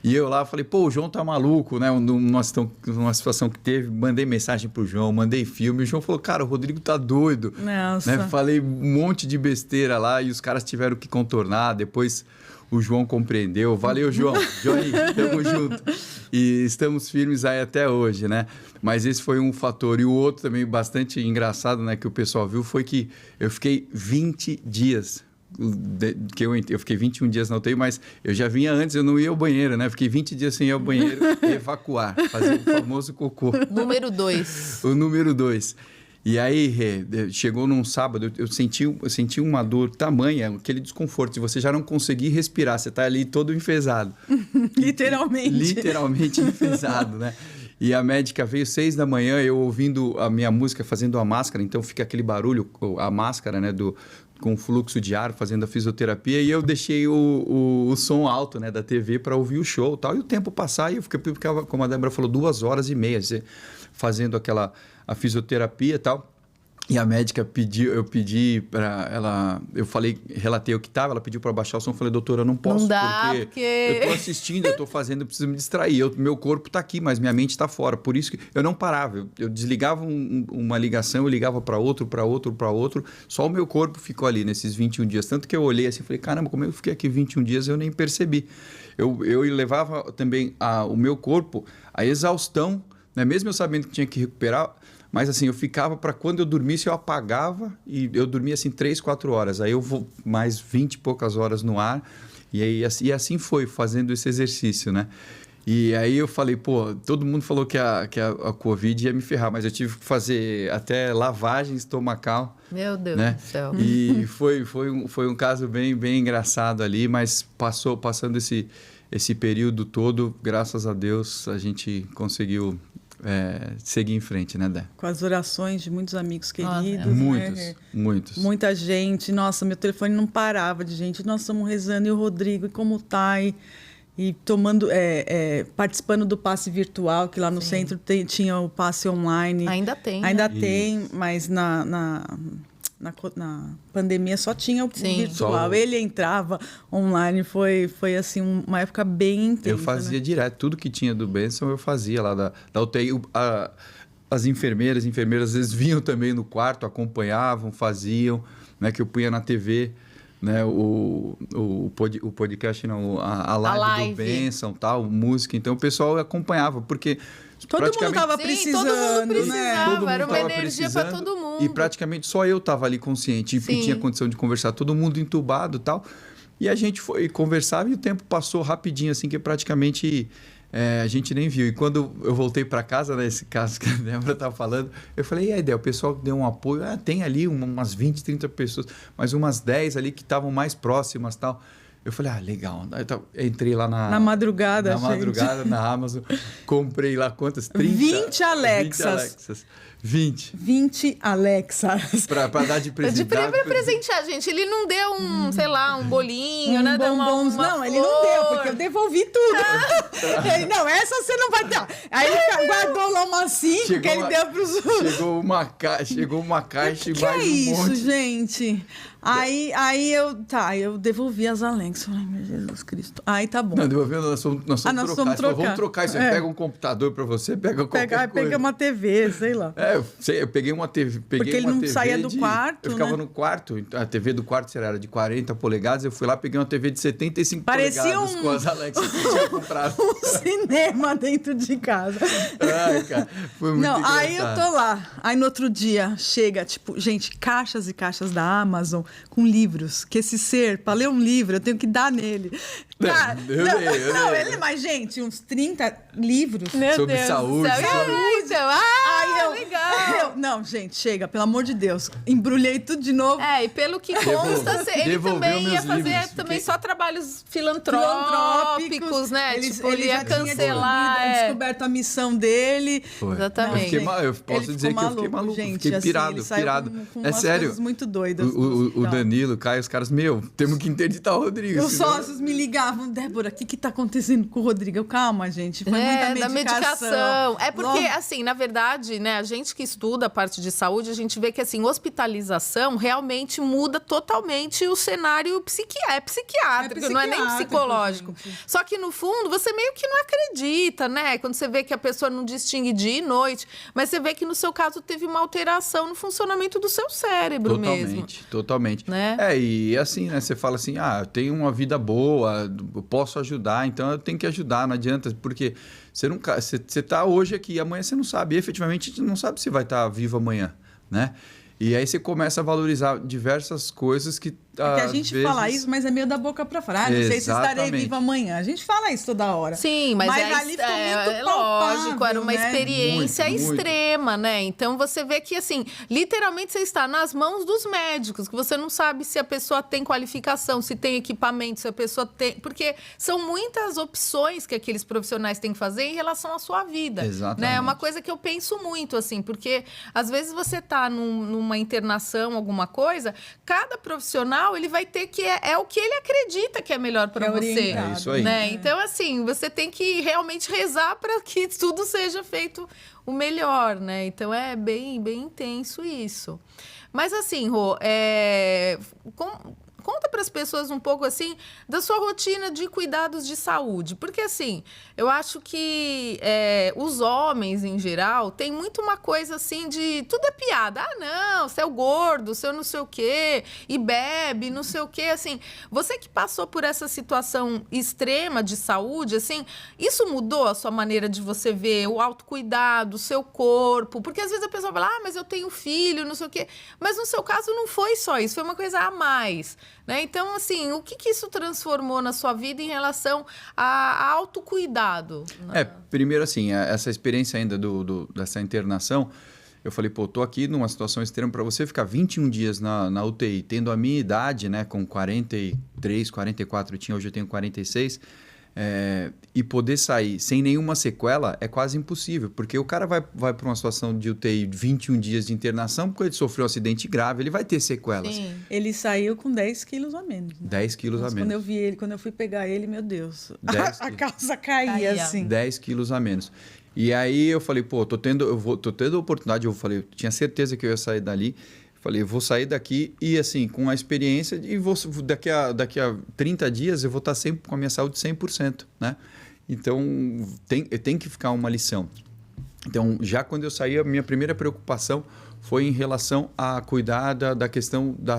E eu lá falei, o João tá maluco, né? Numa situação que teve, mandei mensagem pro João, mandei filme. E o João falou, cara, o Rodrigo tá doido. Nossa. Né? Falei um monte de besteira lá e os caras tiveram que contornar. Depois o João compreendeu. Valeu, João. Johnny, tamo junto. E estamos firmes aí até hoje, né? Mas esse foi um fator. E o outro também bastante engraçado, né? Que o pessoal viu, foi que eu fiquei 20 dias... Eu fiquei 21 dias na UTI, mas eu já vinha antes, eu não ia ao banheiro, né? Fiquei 20 dias sem ir ao banheiro e evacuar, fazer o famoso cocô. Número 2. O número 2. E aí, chegou num sábado, eu senti uma dor tamanha, aquele desconforto, de você já não conseguir respirar, você tá ali todo enfesado. Literalmente enfesado, né? E a médica veio 6 da manhã, eu ouvindo a minha música, fazendo a máscara, então fica aquele barulho, a máscara, né, com fluxo de ar, fazendo a fisioterapia, e eu deixei o som alto, né, da TV para ouvir o show e tal, e o tempo passar, e eu ficava, como a Débora falou, 2h30 fazendo a fisioterapia e tal. E a médica eu pedi para ela, relatei o que estava, ela pediu para baixar o som, eu falei, doutora, eu não posso, não dá, porque eu tô assistindo, eu tô fazendo, eu preciso me distrair, meu corpo tá aqui, mas minha mente tá fora, por isso que eu não parava, eu desligava uma ligação, eu ligava para outro, só o meu corpo ficou ali nesses 21 dias, tanto que eu olhei assim, falei, caramba, como eu fiquei aqui 21 dias, eu nem percebi. Eu levava também o meu corpo à exaustão, né? Mesmo eu sabendo que tinha que recuperar, mas assim, eu ficava para quando eu dormisse, eu apagava e eu dormia assim 3, 4 horas. Aí eu vou mais 20 e poucas horas no ar e assim foi, fazendo esse exercício, né? E aí eu falei, todo mundo falou que a Covid ia me ferrar, mas eu tive que fazer até lavagem estomacal. Meu Deus, né? do céu. E foi um caso bem, bem engraçado ali, mas passando esse período todo, graças a Deus, a gente conseguiu... seguir em frente, né, Dé? Com as orações de muitos amigos queridos. Muitos. Muita gente. Nossa, meu telefone não parava de gente. Nós estamos rezando. E o Rodrigo, e como tá? E tomando, participando do passe virtual, que lá no centro tinha o passe online. Ainda tem. Ainda tem, mas na pandemia só tinha o virtual. Ele entrava online, foi assim, uma época bem intensa. Eu fazia direto, tudo que tinha do Bênção eu fazia lá da UTI. As enfermeiras às vezes vinham também no quarto, acompanhavam, faziam, né, que eu punha na TV, né, o podcast, não, a live do Bênção, tal, música. Então o pessoal acompanhava, porque... Todo mundo estava precisando, todo mundo precisava, né? Todo mundo era uma tava energia para todo mundo. E praticamente só eu estava ali consciente e tinha condição de conversar, todo mundo entubado e tal. E a gente foi conversar e o tempo passou rapidinho, assim, que praticamente a gente nem viu. E quando eu voltei para casa, nesse caso que a Débora estava falando, eu falei, e aí, Débora, o pessoal deu um apoio. Tem ali umas 20, 30 pessoas, mas umas 10 ali que estavam mais próximas e tal. Eu falei, legal. Entrei lá na madrugada, na Amazon, comprei lá quantas? 30? 20 Alexas. 20 Alexas. Pra dar de presente. De pra presentear, gente. Ele não deu sei lá, um bolinho, né? Bombons. Não, ele não deu, porque eu devolvi tudo. Não, essa você não vai dar. Aí ele guardou lá umas 5 que ele deu pros outros. Chegou uma caixa e que mais um monte. Isso, gente? Aí eu devolvi as Alexas. Ai, meu Jesus Cristo. Aí tá bom. Não, devolvendo, nós vamos trocar. Vamos trocar isso. Pega um computador pra você, pega qualquer coisa. Pega uma TV, sei lá. Eu peguei uma TV. Porque ele não saía do quarto, eu ficava no quarto. A TV do quarto era de 40 polegadas. Eu fui lá, peguei uma TV de 75 polegadas com as Alexas que eu tinha comprado. Um cinema dentro de casa. Cara, foi muito engraçado. Aí eu tô lá. Aí no outro dia chega, gente, caixas e caixas da Amazon com livros. Que esse ser, para ler um livro, eu tenho que dar nele. Cara, mas, gente, uns 30 livros. Meu sobre Deus saúde. Legal. Não, gente, chega, pelo amor de Deus. Embrulhei tudo de novo. E pelo que consta, ele também ia fazer só trabalhos filantrópicos, né? Ele ia cancelar. Descoberto a missão dele. Foi. Exatamente. Eu posso dizer que eu fiquei maluco. Gente, fiquei pirado. Com sério. Coisas muito doidas. O Danilo, o Caio, os caras, temos que interditar o Rodrigo. Os sócios me ligavam, Débora, o que tá acontecendo com o Rodrigo? Calma, gente, foi muita medicação. É porque, assim, na verdade, né, a gente que estuda a parte de saúde, a gente vê que, assim, hospitalização realmente muda totalmente o cenário psiquiátrico, não é nem psicológico. Gente. Só que, no fundo, você meio que não acredita, né? Quando você vê que a pessoa não distingue dia e noite, mas você vê que, no seu caso, teve uma alteração no funcionamento do seu cérebro mesmo. Totalmente. Né? E assim, né? Você fala assim, eu tenho uma vida boa, eu posso ajudar, então eu tenho que ajudar, não adianta, porque você tá hoje aqui, amanhã você não sabe, e efetivamente a gente não sabe se vai estar vivo amanhã, né? E aí você começa a valorizar diversas coisas que porque a gente fala isso, mas é meio da boca para fora. Não sei se estarei viva amanhã. A gente fala isso toda hora. Sim, mas ali ficou muito lógico, era uma experiência extrema, né? Então você vê que, assim, literalmente você está nas mãos dos médicos, que você não sabe se a pessoa tem qualificação, se tem equipamento, se a pessoa tem... Porque são muitas opções que aqueles profissionais têm que fazer em relação à sua vida. Exatamente. Né? É uma coisa que eu penso muito, assim, porque às vezes você está numa internação, alguma coisa, cada profissional ele vai ter que é o que ele acredita que é melhor para você. É isso aí. Né? Então, assim, você tem que realmente rezar para que tudo seja feito o melhor, né? Então, é bem intenso isso. Mas, assim, Rô, conta para as pessoas um pouco, assim, da sua rotina de cuidados de saúde. Porque, assim, eu acho que os homens, em geral, têm muito uma coisa, assim, de... Tudo é piada. Não, você é o gordo, você é não sei o quê, e bebe, não sei o quê. Assim, você que passou por essa situação extrema de saúde, assim, isso mudou a sua maneira de você ver o autocuidado, o seu corpo? Porque, às vezes, a pessoa fala, mas eu tenho filho, não sei o quê. Mas, no seu caso, não foi só isso. Foi uma coisa a mais. Né? Então, assim, o que isso transformou na sua vida em relação a autocuidado? Primeiro, assim, essa experiência ainda dessa internação, eu falei, tô aqui numa situação extrema para você ficar 21 dias na UTI, tendo a minha idade, né, com 43, 44, hoje eu tenho 46, e poder sair sem nenhuma sequela é quase impossível, porque o cara vai para uma situação de UTI 21 dias de internação porque ele sofreu um acidente grave, ele vai ter sequelas. Sim. Ele saiu com 10 quilos a menos. Né? 10 quilos a menos. Quando eu vi ele, quando eu fui pegar ele, meu Deus, a calça caía assim. 10 quilos a menos. E aí eu falei, tô tendo a oportunidade, eu tinha certeza que eu ia sair dali. Falei, vou sair daqui e, assim, com a experiência, e daqui a 30 dias eu vou estar sempre com a minha saúde 100%, né? Então, tem que ficar uma lição. Então, já quando eu saí, a minha primeira preocupação foi em relação a cuidar da questão da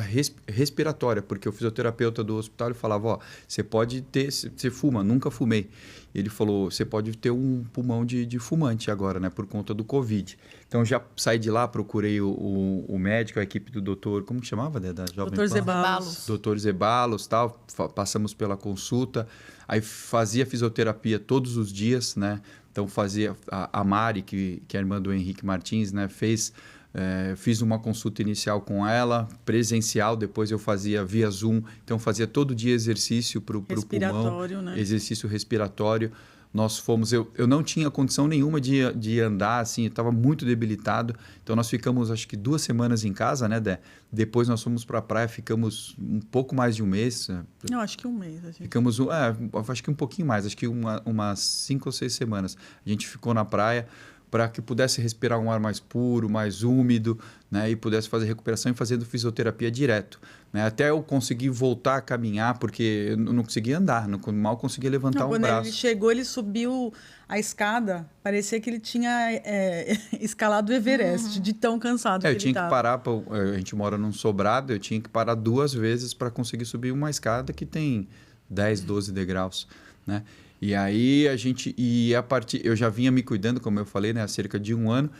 respiratória, porque o fisioterapeuta do hospital falava, ó, você pode ter, você fuma, nunca fumei. Ele falou, você pode ter um pulmão de fumante agora, né, por conta do Covid. Então, já saí de lá, procurei o médico, a equipe do doutor, como que chamava, da Jovem Dr. Zeballos. Dr. Zeballos, tal, passamos pela consulta, aí fazia fisioterapia todos os dias, né, então fazia, a Mari, que é a irmã do Henrique Martins, né, fiz uma consulta inicial com ela, presencial, depois eu fazia via Zoom, então fazia todo dia exercício para o pulmão, né? Exercício respiratório. Nós fomos, eu não tinha condição nenhuma de andar, assim, eu estava muito debilitado, então nós ficamos acho que 2 semanas em casa, né, Dé? Depois nós fomos para a praia, ficamos um pouco mais de um mês. Não, acho que um mês. Ficamos, acho que um pouquinho mais, acho que umas 5 ou 6 semanas. A gente ficou na praia para que pudesse respirar um ar mais puro, mais úmido, né, e pudesse fazer recuperação e fazendo fisioterapia direto. Né, até eu conseguir voltar a caminhar, porque eu não conseguia andar, mal conseguia levantar um braço. Quando ele chegou, ele subiu a escada, parecia que ele tinha escalado o Everest, de tão cansado que ele estava. Eu tinha que parar, a gente mora num sobrado, eu tinha que parar 2 vezes para conseguir subir uma escada que tem 10, 12 degraus, né? E aí eu já vinha me cuidando, como eu falei, né, há cerca de 1 ano,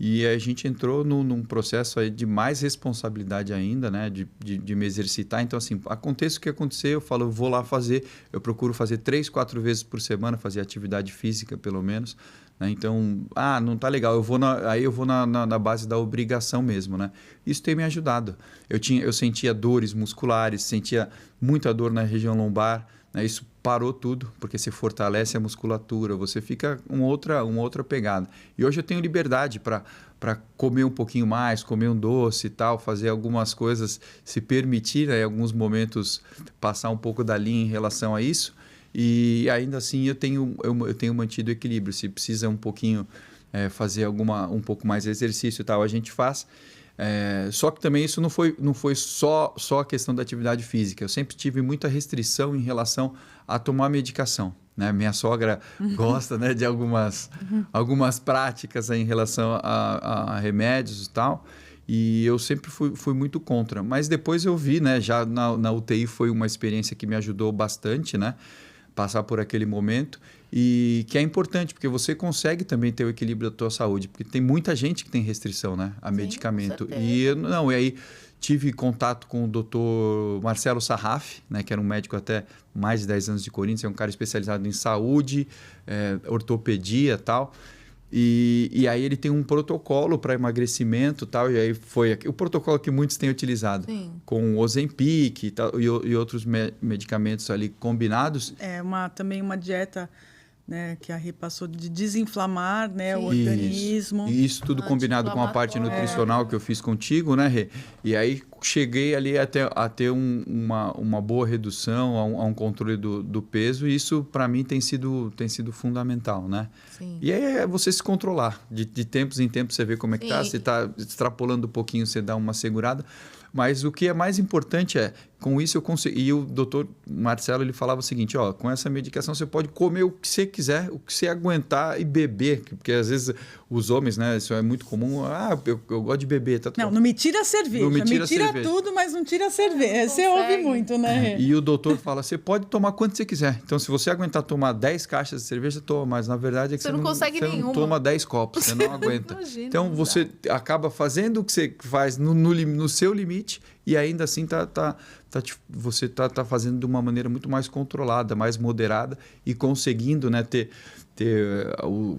e a gente entrou num processo aí de mais responsabilidade ainda, né, de me exercitar. Então, assim, aconteça o que acontecer, eu falo, eu vou lá fazer, eu procuro fazer 3, 4 vezes por semana, fazer atividade física, pelo menos. Né? Então, não tá legal, eu vou na base da obrigação mesmo, né? Isso tem me ajudado. Eu sentia dores musculares, sentia muita dor na região lombar, né? Isso parou tudo, porque você fortalece a musculatura, você fica uma outra pegada. E hoje eu tenho liberdade para comer um pouquinho mais, comer um doce e tal, fazer algumas coisas, se permitir, né, em alguns momentos, passar um pouco da linha em relação a isso. E ainda assim eu tenho mantido equilíbrio. Se precisa um pouquinho fazer um pouco mais de exercício e tal, a gente faz. Só que também isso não foi só a questão da atividade física. Eu sempre tive muita restrição em relação a tomar medicação. Né? Minha sogra gosta, né, de algumas práticas aí em relação a remédios e tal. E eu sempre fui muito contra. Mas depois eu vi, né, já na UTI foi uma experiência que me ajudou bastante, né? Passar por aquele momento, e que é importante, porque você consegue também ter o equilíbrio da tua saúde, porque tem muita gente que tem restrição, né, a medicamento. E aí tive contato com o Dr. Marcelo Sarraf, né, que era um médico até mais de 10 anos de Corinthians, é um cara especializado em saúde, ortopedia e tal. E aí ele tem um protocolo para emagrecimento e tal, e aí foi o protocolo que muitos têm utilizado. Sim. Com Ozempic e, tal, e outros medicamentos ali combinados. Também uma dieta, né, que a Rê passou de desinflamar, né, o organismo. E isso tudo combinado com a parte nutricional que eu fiz contigo, né, Rê? E aí cheguei ali a ter uma boa redução, a um controle do peso, e isso para mim tem sido fundamental, né? Sim. E aí é você se controlar, de tempos em tempos você vê como é que tá, você está extrapolando um pouquinho, você dá uma segurada, mas o que é mais importante com isso eu consegui. E o doutor Marcelo, ele falava o seguinte, com essa medicação você pode comer o que você quiser, o que você aguentar e beber, porque às vezes os homens, né, isso é muito comum, eu gosto de beber. Não me tira a cerveja, me tira tudo, mas não tira a cerveja. Você ouve muito, né? E o doutor fala, você pode tomar quanto você quiser. Então, se você aguentar tomar 10 caixas de cerveja, toma, mas na verdade é que você não consegue nenhuma. Você não toma 10 copos, você não aguenta. Imagina, então, você acaba fazendo o que você faz no seu limite, e ainda assim você está fazendo de uma maneira muito mais controlada, mais moderada, e conseguindo, né,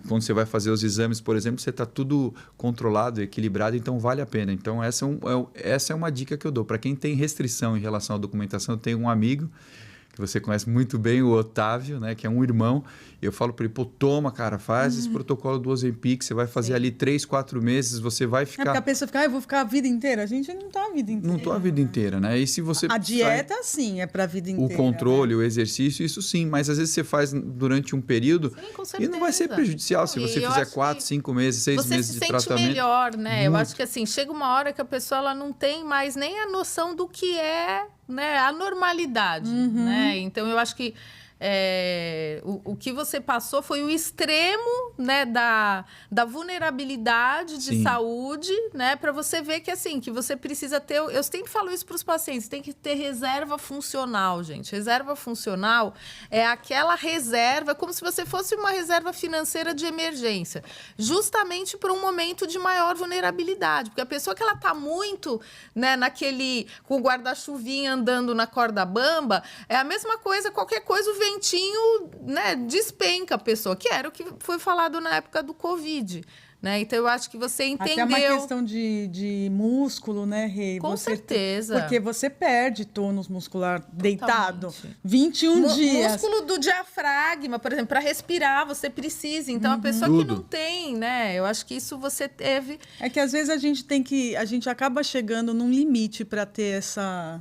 quando você vai fazer os exames, por exemplo, você está tudo controlado, equilibrado, então vale a pena. Então essa é uma dica que eu dou. Para quem tem restrição em relação à documentação, eu tenho um amigo que você conhece muito bem, o Otávio, né, que é um irmão. Eu falo para ele, toma, cara, faz esse protocolo do Ozempic, você vai fazer ali 3, 4 meses, você vai ficar... porque a pessoa fica, eu vou ficar a vida inteira. A gente não está a vida inteira. Não estou a vida inteira, né? E se você... A dieta, sim, é para a vida inteira. O controle, o exercício, isso sim, mas às vezes você faz durante um período, sim, com certeza, e não vai ser prejudicial se você fizer 4, 5 meses, 6 meses de tratamento. Você se sente melhor, né? Muito. Eu acho que assim, chega uma hora que a pessoa ela não tem mais nem a noção do que é, né, a normalidade, né? Então eu acho que o que você passou foi o extremo, né, da vulnerabilidade de saúde, né, para você ver que, assim, que você precisa ter... Eu sempre falo isso para os pacientes, tem que ter reserva funcional, gente. Reserva funcional é aquela reserva, como se você fosse uma reserva financeira de emergência, justamente para um momento de maior vulnerabilidade, porque a pessoa que ela está muito, né, com o guarda-chuvinha andando na corda bamba, é a mesma coisa, qualquer coisa, o ventinho, né, despenca a pessoa, que era o que foi falado na época do Covid. Né? Então, eu acho que você entendeu... Até uma questão de músculo, né, Rê? Com certeza. Porque você perde tônus muscular deitado 21 dias. Músculo do diafragma, por exemplo, para respirar, você precisa. Então, a pessoa que não tem, né? Eu acho que isso você teve... É que, às vezes, a gente acaba chegando num limite para ter essa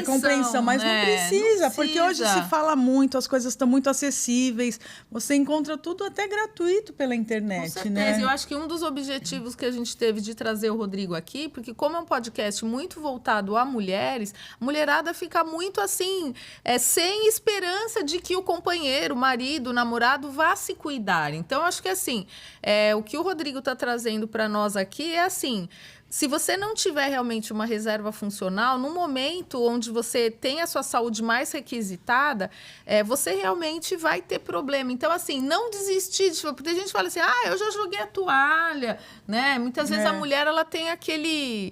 compreensão, mas né? não precisa, porque hoje se fala muito, as coisas estão muito acessíveis, você encontra tudo até gratuito pela internet. Com certeza. Né? Eu acho que um dos objetivos que a gente teve de trazer o Rodrigo aqui, porque como é um podcast muito voltado a mulheres, a mulherada fica muito assim, sem esperança de que o companheiro, o marido, o namorado vá se cuidar. Então, acho que assim, o que o Rodrigo está trazendo para nós aqui é assim... Se você não tiver realmente uma reserva funcional, no momento onde você tem a sua saúde mais requisitada, você realmente vai ter problema. Então, assim, não desistir. Porque a gente fala assim, eu já joguei a toalha, né? Muitas vezes a mulher, ela tem aquele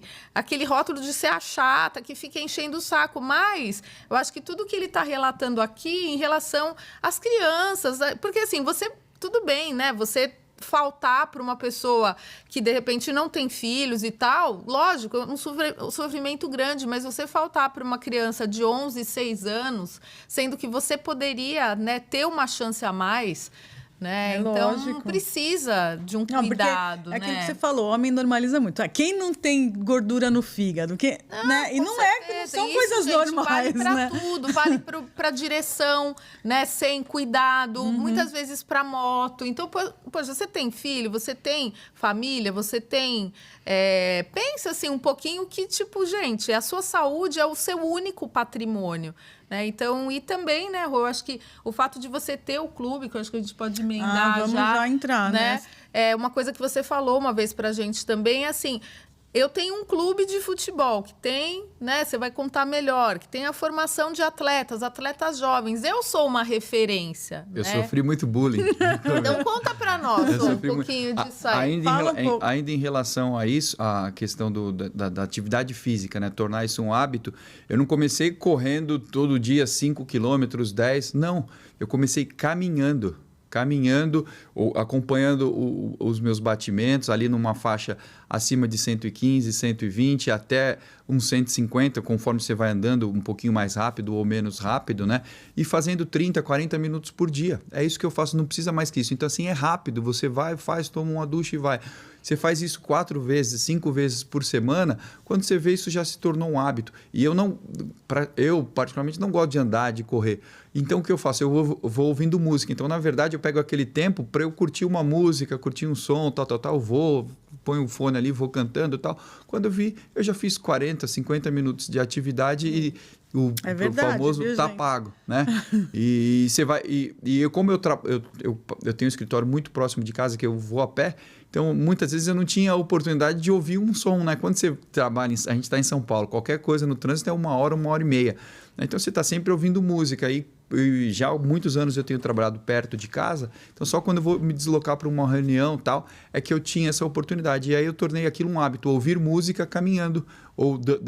rótulo de ser a chata, que fica enchendo o saco. Mas eu acho que tudo que ele está relatando aqui em relação às crianças... Porque, assim, tudo bem, né? Você... faltar para uma pessoa que, de repente, não tem filhos e tal, lógico, um sofrimento grande, mas você faltar para uma criança de 11, 6 anos, sendo que você poderia, né, ter uma chance a mais... Né? Então, lógico. Precisa de um cuidado. É aquilo que você falou, o homem normaliza muito. Quem não tem gordura no fígado? Né? E não são isso, coisas normais. Vale para né? tudo, vale para direção, né? Sem cuidado, muitas vezes para moto. Então, poxa, você tem filho, você tem família, você tem... pensa assim um pouquinho que, tipo, gente, a sua saúde é o seu único patrimônio. Né? Então, e também, né, Rô, eu acho que o fato de você ter o clube, que eu acho que a gente pode emendar vamos já entrar, né? É uma coisa que você falou uma vez pra gente também, é assim... Eu tenho um clube de futebol que tem, né? Você vai contar melhor, que tem a formação de atletas jovens. Eu sou uma referência. Eu sofri muito bullying. Então conta para nós um pouquinho disso aí. Ainda em relação a isso, a questão da atividade física, né? Tornar isso um hábito. Eu não comecei correndo todo dia 5 quilômetros, 10. Não, eu comecei caminhando, ou acompanhando os meus batimentos ali numa faixa acima de 115, 120 até uns 150, conforme você vai andando um pouquinho mais rápido ou menos rápido, né? E fazendo 30, 40 minutos por dia. É isso que eu faço, não precisa mais que isso. Então, assim, é rápido. Você vai, toma uma ducha e vai. Você faz isso 4 vezes, 5 vezes por semana, quando você vê isso já se tornou um hábito. E eu particularmente não gosto de andar, de correr. Então o que eu faço? Eu vou ouvindo música. Então, na verdade, eu pego aquele tempo para eu curtir uma música, curtir um som, tal, ponho o fone ali, vou cantando e tal. Quando eu vi, eu já fiz 40, 50 minutos de atividade e o famoso tá pago, né? E você vai... Como eu tenho um escritório muito próximo de casa, que eu vou a pé, então muitas vezes eu não tinha a oportunidade de ouvir um som, né? Quando você trabalha, a gente está em São Paulo, qualquer coisa no trânsito é 1 hora, 1h30. Então você está sempre ouvindo música. E já há muitos anos eu tenho trabalhado perto de casa, então só quando eu vou me deslocar para uma reunião e tal, é que eu tinha essa oportunidade. E aí eu tornei aquilo um hábito, ouvir música caminhando.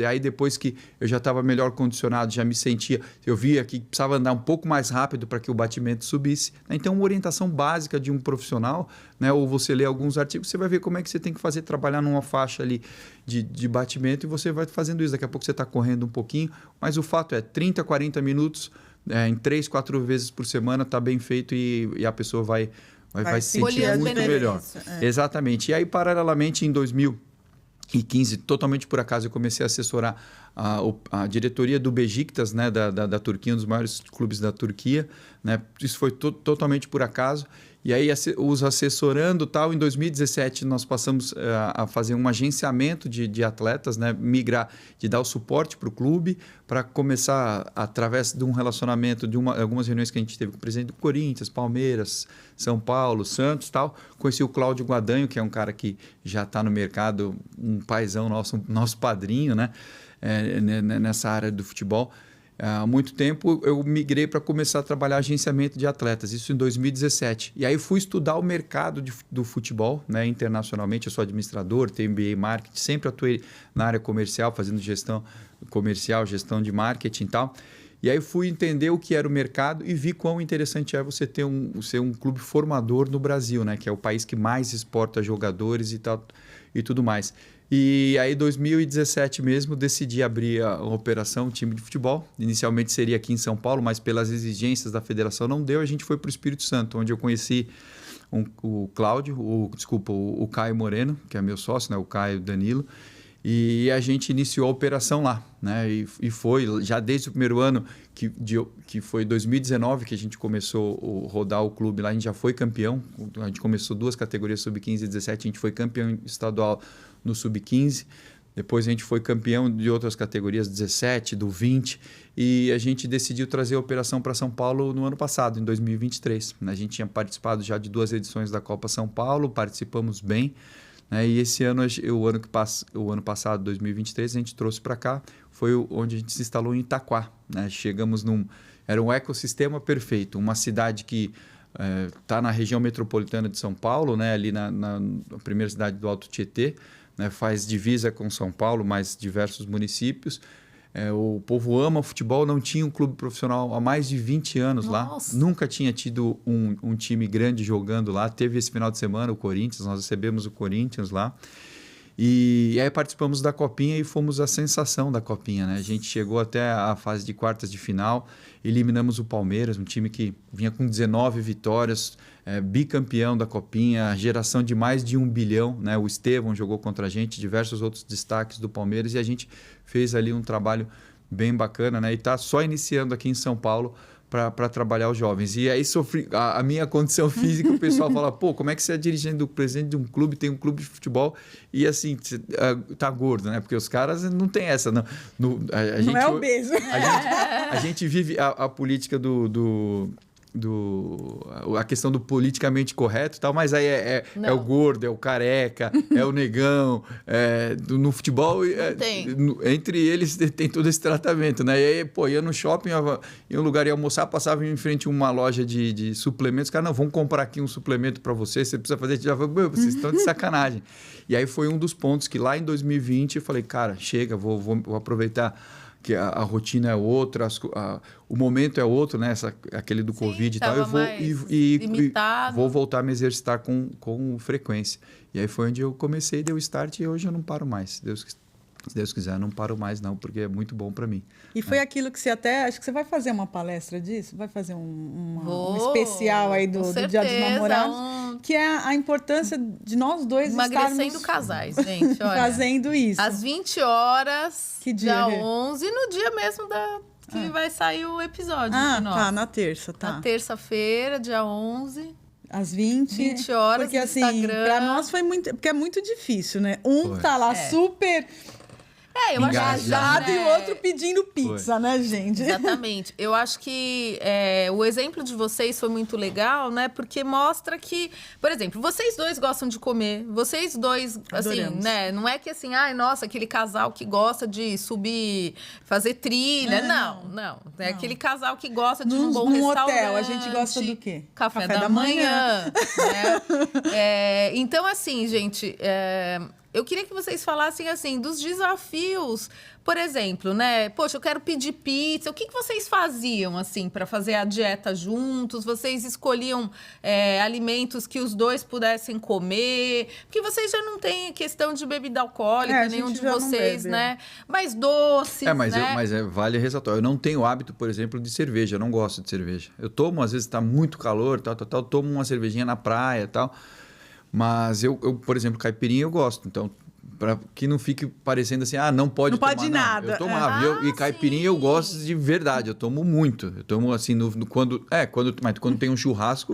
Aí depois que eu já estava melhor condicionado, já me sentia, eu via que precisava andar um pouco mais rápido para que o batimento subisse. Então, uma orientação básica de um profissional, né? Ou você lê alguns artigos, você vai ver como é que você tem que fazer, trabalhar numa faixa ali de batimento, e você vai fazendo isso. Daqui a pouco você está correndo um pouquinho, mas o fato é 30, 40 minutos, em 3, 4 vezes por semana, está bem feito e a pessoa vai se sentir muito melhor. Exatamente. E aí, paralelamente, em 2015, totalmente por acaso, eu comecei a assessorar a diretoria do Beşiktaş, né, da Turquia, um dos maiores clubes da Turquia, né? Isso foi totalmente por acaso. E aí, os assessorando tal, em 2017 nós passamos a fazer um agenciamento de atletas, né? Migrar, de dar o suporte para o clube, para começar, através de um relacionamento, algumas reuniões que a gente teve com o presidente do Corinthians, Palmeiras, São Paulo, Santos e tal. Conheci o Cláudio Guadanho, que é um cara que já está no mercado, um paizão nosso padrinho, né? Nessa área do futebol. Há muito tempo eu migrei para começar a trabalhar agenciamento de atletas, isso em 2017. E aí fui estudar o mercado do futebol, né, internacionalmente. Eu sou administrador, tenho MBA em marketing, sempre atuei na área comercial, fazendo gestão comercial, gestão de marketing e tal. E aí fui entender o que era o mercado e vi quão interessante é você ser um clube formador no Brasil, né, que é o país que mais exporta jogadores e tal, e tudo mais. E aí, em 2017 mesmo, decidi abrir a operação time de futebol. Inicialmente seria aqui em São Paulo, mas pelas exigências da federação não deu. A gente foi para o Espírito Santo, onde eu conheci o Caio Moreno, que é meu sócio, né? O Caio Danilo. E a gente iniciou a operação lá, né? E foi já desde o primeiro ano, que foi 2019, que a gente começou a rodar o clube lá, a gente já foi campeão. A gente começou 2 categorias, sub-15 e 17, a gente foi campeão estadual no sub-15. Depois a gente foi campeão de outras categorias, 17, do 20. E a gente decidiu trazer a operação para São Paulo no ano passado, em 2023. A gente tinha participado já de 2 edições da Copa São Paulo, participamos bem. E esse ano, o ano passado, 2023, a gente trouxe para cá, foi onde a gente se instalou em Itaquá. Né? Chegamos era um ecossistema perfeito, uma cidade que está na região metropolitana de São Paulo, né? Ali na primeira cidade do Alto Tietê, né? Faz divisa com São Paulo, mais diversos municípios. O povo ama futebol, não tinha um clube profissional há mais de 20 anos. Nossa. Lá. Nunca tinha tido um time grande jogando lá. Teve esse final de semana o Corinthians, nós recebemos o Corinthians lá. E aí participamos da Copinha e fomos a sensação da Copinha. Né? A gente chegou até a fase de quartas de final, eliminamos o Palmeiras, um time que vinha com 19 vitórias, bicampeão da Copinha, geração de mais de 1 bilhão. Né? O Estevão jogou contra a gente, diversos outros destaques do Palmeiras, e a gente fez ali um trabalho bem bacana, né? E está só iniciando aqui em São Paulo para trabalhar os jovens. E aí sofri a minha condição física, o pessoal fala, pô, como é que você é dirigente presidente de um clube, tem um clube de futebol e assim, tá gordo, né? Porque os caras não tem essa. Não é obeso. A gente vive a política a questão do politicamente correto e tal, mas aí é o gordo, é o careca, é o negão, no futebol, entre eles tem todo esse tratamento, né? E aí, pô, ia no shopping, ia um lugar, ia almoçar, passava em frente a uma loja de suplementos, cara, não, vamos comprar aqui um suplemento para você precisa fazer, já falei, vocês estão de sacanagem. E aí foi um dos pontos que lá em 2020 eu falei, cara, chega, vou aproveitar que a rotina é outra, o momento é outro, né? Aquele do Covid e tal. Eu vou voltar a me exercitar com frequência. E aí foi onde eu comecei, deu start e hoje eu não paro mais. Se Deus quiser, eu não paro mais não, porque é muito bom para mim. E foi aquilo que você acho que você vai fazer uma palestra disso? Vai fazer um especial aí do Dia dos Namorados? Que é a importância de nós dois emagrecendo casais, gente, olha. Fazendo isso. Às 20 horas, que dia? Dia 11, no dia mesmo que vai sair o episódio. Tá, na terça, tá. Na terça-feira, dia 11. Às 20 horas porque, no assim, Instagram. Pra nós foi muito... Porque é muito difícil, né? Tá lá super... eu engajado acho, e o outro pedindo pizza, né, gente? Exatamente. Eu acho que o exemplo de vocês foi muito legal, né? Porque mostra que, por exemplo, vocês dois gostam de comer, vocês dois, assim, né? Não é que assim, nossa, aquele casal que gosta de subir, fazer trilha. Não. É aquele casal que gosta de um bom restaurante. Hotel, a gente gosta do quê? Café da manhã. Né? Então, assim, gente... Eu queria que vocês falassem, assim, dos desafios. Por exemplo, né? Poxa, eu quero pedir pizza. O que vocês faziam, assim, para fazer a dieta juntos? Vocês escolhiam alimentos que os dois pudessem comer? Porque vocês já não têm questão de bebida alcoólica, nenhum de vocês, né? Mas doces, mas vale ressaltar. Eu não tenho hábito, por exemplo, de cerveja. Eu não gosto de cerveja. Eu tomo, às vezes, está muito calor, tal. Tomo uma cervejinha na praia e tal. Mas eu, por exemplo, caipirinha eu gosto. Então, Para que não fique parecendo assim, não pode tomar. Não pode nada. Eu tomava. E caipirinha eu gosto de verdade, eu tomo muito. Eu tomo assim, quando tem um churrasco,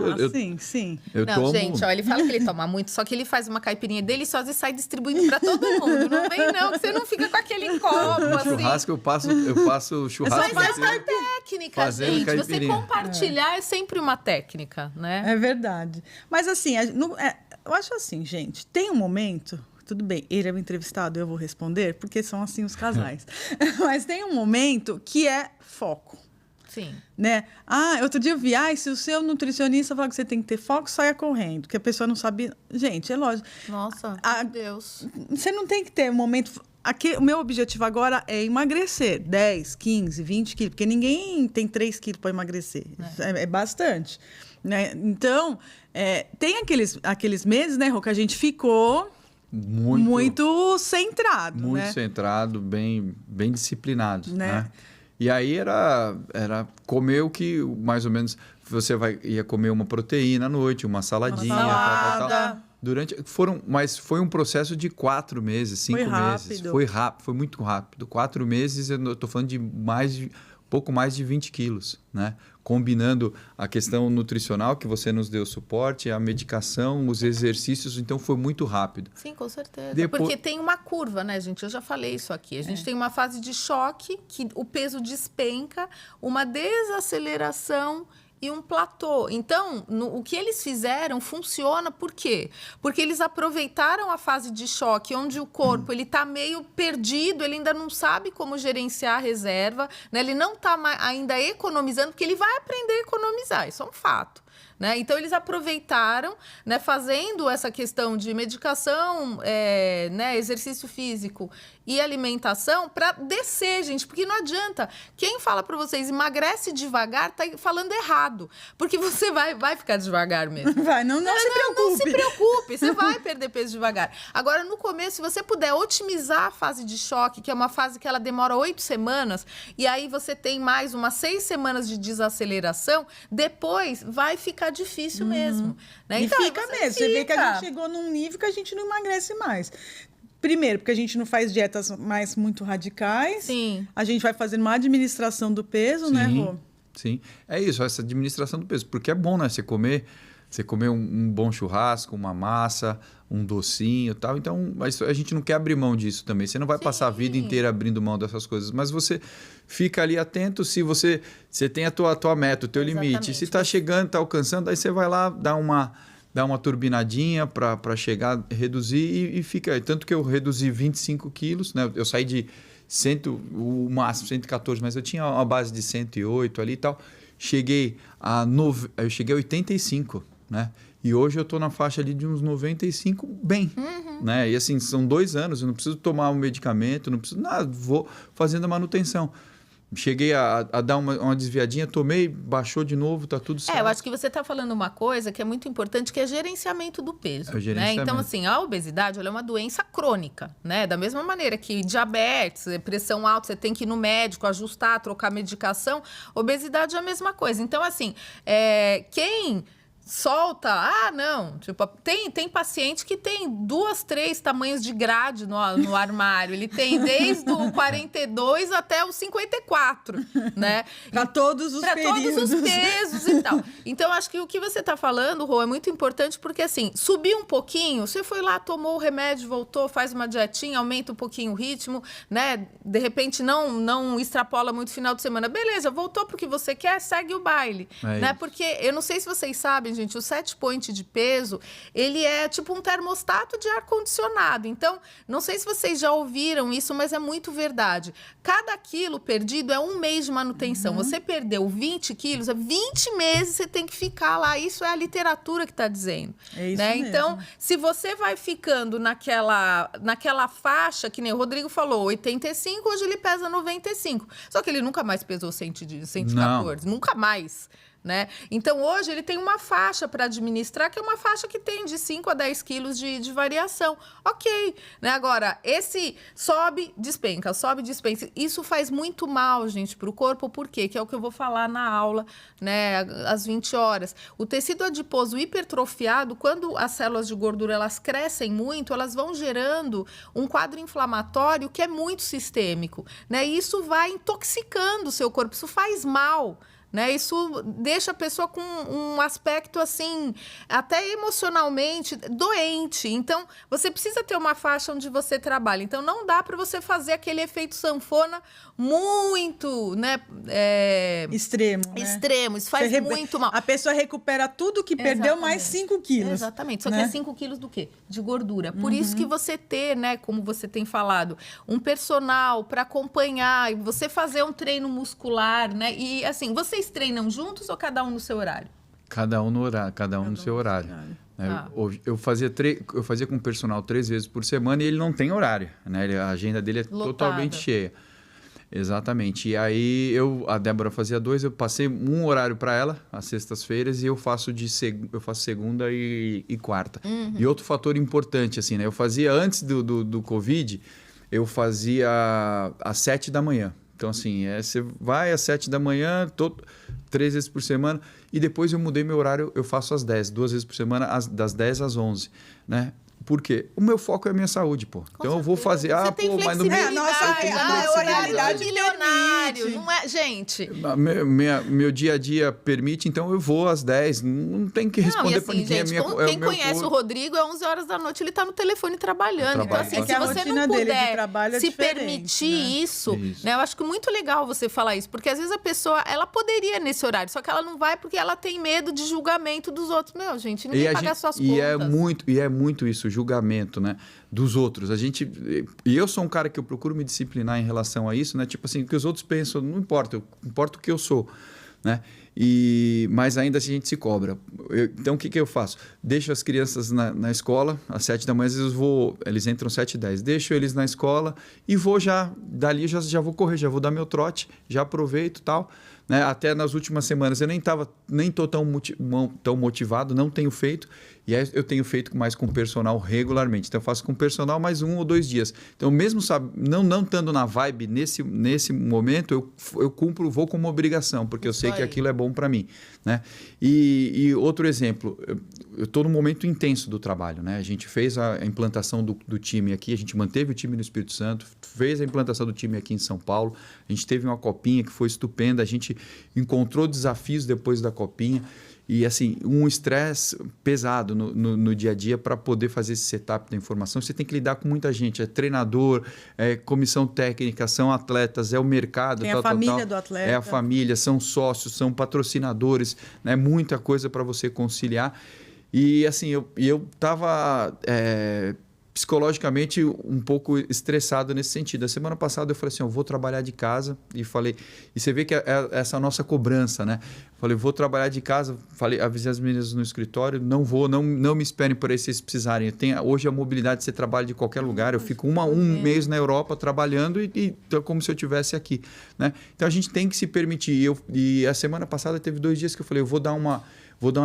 sim. Eu tomo... Gente, ele fala que ele toma muito, só que ele faz uma caipirinha deliciosa e sai distribuindo para todo mundo. Não vem não, que você não fica com aquele copo, assim. Churrasco, eu passo churrasco. Mas é uma técnica, gente. Caipirinha. Você compartilhar é sempre uma técnica, né? É verdade. Mas assim, eu acho assim, gente, tem um momento... Tudo bem, ele é o entrevistado, eu vou responder, porque são assim os casais. Mas tem um momento que é foco. Sim. Né? Outro dia eu vi, se o seu nutricionista falar que você tem que ter foco, saia correndo, porque a pessoa não sabe... Gente, é lógico. Nossa, meu Deus. Você não tem que ter um momento... O meu objetivo agora é emagrecer 10, 15, 20 quilos, porque ninguém tem 3 quilos para emagrecer. É bastante. Né? Então, tem aqueles meses, né, Rô, que a gente ficou... Muito centrado, Muito centrado, bem disciplinado, né? E aí era comer o que, mais ou menos, você ia comer uma proteína à noite, uma saladinha, tal. Mas foi um processo de 4 meses, 5 meses. Foi rápido, foi muito rápido. 4 meses, eu estou falando de pouco mais de 20 quilos, né? Combinando a questão nutricional, que você nos deu suporte, a medicação, os exercícios, então foi muito rápido. Sim, com certeza. Porque tem uma curva, né, gente? Eu já falei isso aqui. A gente tem uma fase de choque, que o peso despenca, uma desaceleração e um platô. Então, o que eles fizeram funciona por quê? Porque eles aproveitaram a fase de choque, onde o corpo ele está meio perdido, ele ainda não sabe como gerenciar a reserva, né? Ele não está ainda economizando, porque ele vai aprender a economizar, isso é um fato. Né? Então, eles aproveitaram, né, fazendo essa questão de medicação, né, exercício físico e alimentação para descer, gente. Porque não adianta. Quem fala para vocês emagrece devagar tá falando errado. Porque você vai ficar devagar mesmo. Não se preocupe. Não se preocupe, você vai perder peso devagar. Agora, no começo, se você puder otimizar a fase de choque, que é uma fase que ela demora 8 semanas, e aí você tem mais umas 6 semanas de desaceleração, depois vai ficar difícil mesmo. Né? E então, fica mesmo. Você vê que a gente chegou num nível que a gente não emagrece mais. Primeiro, porque a gente não faz dietas mais muito radicais. Sim. A gente vai fazendo uma administração do peso, né, Rô? Sim. É isso, essa administração do peso. Porque é bom, né? Você comer um bom churrasco, uma massa, um docinho e tal. Então, a gente não quer abrir mão disso também. Você não vai passar a vida inteira abrindo mão dessas coisas. Mas você fica ali atento se você tem a tua meta, o teu limite. Se está chegando, está alcançando, aí você vai lá, dá uma turbinadinha para chegar, reduzir e fica. Tanto que eu reduzi 25 quilos, né? Eu saí de o máximo 114, mas eu tinha uma base de 108 ali e tal. Cheguei a 85, né? E hoje eu estou na faixa ali de uns 95 bem, né? E assim, são 2 anos, eu não preciso tomar um medicamento, não preciso nada, vou fazendo a manutenção. Cheguei a dar uma desviadinha, tomei, baixou de novo, tá tudo certo. Eu acho que você está falando uma coisa que é muito importante, que é gerenciamento do peso. O gerenciamento. Né? Então, assim, a obesidade ela é uma doença crônica, né? Da mesma maneira que diabetes, pressão alta, você tem que ir no médico, ajustar, trocar medicação. Obesidade é a mesma coisa. Então, assim, quem solta, não, tipo, tem paciente que tem 2, 3 tamanhos de grade no armário, ele tem desde o 42 até o 54, né? Para todos os pesos e tal. Então, acho que o que você está falando, Rô, é muito importante, porque assim, subir um pouquinho, você foi lá, tomou o remédio, voltou, faz uma dietinha, aumenta um pouquinho o ritmo, né? De repente, não extrapola muito final de semana. Beleza, voltou porque você quer, segue o baile, né? Porque, eu não sei se vocês sabem, gente, o set point de peso, ele é tipo um termostato de ar-condicionado. Então, não sei se vocês já ouviram isso, mas é muito verdade. Cada quilo perdido é 1 mês de manutenção. Você perdeu 20 quilos, 20 meses você tem que ficar lá. Isso é a literatura que está dizendo. É isso né? mesmo. Então, se você vai ficando naquela faixa, que nem o Rodrigo falou, 85, hoje ele pesa 95. Só que ele nunca mais pesou 114. Nunca mais. né? Então, hoje, ele tem uma faixa para administrar, que é uma faixa que tem de 5 a 10 quilos de variação. Ok, né? Agora, esse sobe, despenca, isso faz muito mal, gente, para o corpo. Por quê? Que é o que eu vou falar na aula, né, às 20 horas. O tecido adiposo hipertrofiado, quando as células de gordura elas crescem muito, elas vão gerando um quadro inflamatório que é muito sistêmico, né? E isso vai intoxicando o seu corpo, isso faz mal, né? Isso deixa a pessoa com um aspecto assim, até emocionalmente doente. Então, você precisa ter uma faixa onde você trabalha. Então, não dá para você fazer aquele efeito sanfona muito, né? Extremo, né? Extremo, isso faz muito mal. A pessoa recupera tudo que perdeu, mais 5 quilos. Exatamente, só né? que é 5 quilos do quê? De gordura. Por isso que você ter, né, como você tem falado, um personal para acompanhar, você fazer um treino muscular, né? E assim, vocês treinam juntos ou cada um no seu horário? Cada um no horário, cada um no seu horário. Eu fazia com o personal 3 vezes por semana e ele não tem horário, né? A agenda dele é totalmente cheia. Exatamente. E aí a Débora fazia 2, eu passei um horário para ela, às sextas-feiras, e eu faço segunda e quarta. E outro fator importante, assim, né? Eu fazia antes do Covid, eu fazia às 7 da manhã. Então, assim, você vai às 7 da manhã, 3 vezes por semana, e depois eu mudei meu horário, eu faço às 10, 2 vezes por semana, das 10 às 11, né? Por quê? O meu foco é a minha saúde, pô. Então eu vou fazer... Mas no meio... horário milionário, não é, gente? Meu dia a dia permite, então eu vou às 10. Não tem que responder para ninguém. Gente, quem conhece o Rodrigo, é 11 horas da noite, ele está no telefone trabalhando. Então, assim, se você não puder se permitir isso, né? Eu acho que é muito legal você falar isso, porque às vezes a pessoa, ela poderia nesse horário, só que ela não vai porque ela tem medo de julgamento dos outros. Meu, gente, ninguém paga suas contas. E é muito isso, julgamento, né, dos outros. E eu sou um cara que eu procuro me disciplinar em relação a isso, né? Tipo assim, o que os outros pensam, não importa o que eu sou, né? Mas ainda assim a gente se cobra. Então o que eu faço? Deixo as crianças na escola, às 7 da manhã, às vezes eles entram 7h10, deixo eles na escola e vou dali já vou correr, já vou dar meu trote, já aproveito e tal. Né? Até nas últimas semanas eu nem estou tão motivado, não tenho feito, e aí eu tenho feito mais com personal regularmente. Então eu faço com personal mais 1 ou 2 dias. Então mesmo não estando na vibe nesse momento, eu vou como obrigação, porque eu sei que aquilo é bom para mim. Né? E outro exemplo, eu estou num momento intenso do trabalho. Né? A gente fez a implantação do time aqui, a gente manteve o time no Espírito Santo, fez a implantação do time aqui em São Paulo, a gente teve uma copinha que foi estupenda, a gente encontrou desafios depois da copinha e assim um estresse pesado no dia a dia para poder fazer esse setup da informação. Você tem que lidar com muita gente, é treinador, é comissão técnica, são atletas, é o mercado, tem a família do atleta, é a família, são sócios, são patrocinadores, né? Muita coisa para você conciliar. E assim eu estava psicologicamente um pouco estressado nesse sentido. A semana passada eu falei assim, eu vou trabalhar de casa e você vê que é essa nossa cobrança, né? Falei, vou trabalhar de casa, avisei as meninas no escritório, não me esperem por aí se vocês precisarem. Hoje a mobilidade, você trabalha de qualquer lugar, eu fico um mês na Europa trabalhando e como se eu estivesse aqui, né? Então a gente tem que se permitir. E a semana passada teve 2 dias que eu falei, eu vou dar uma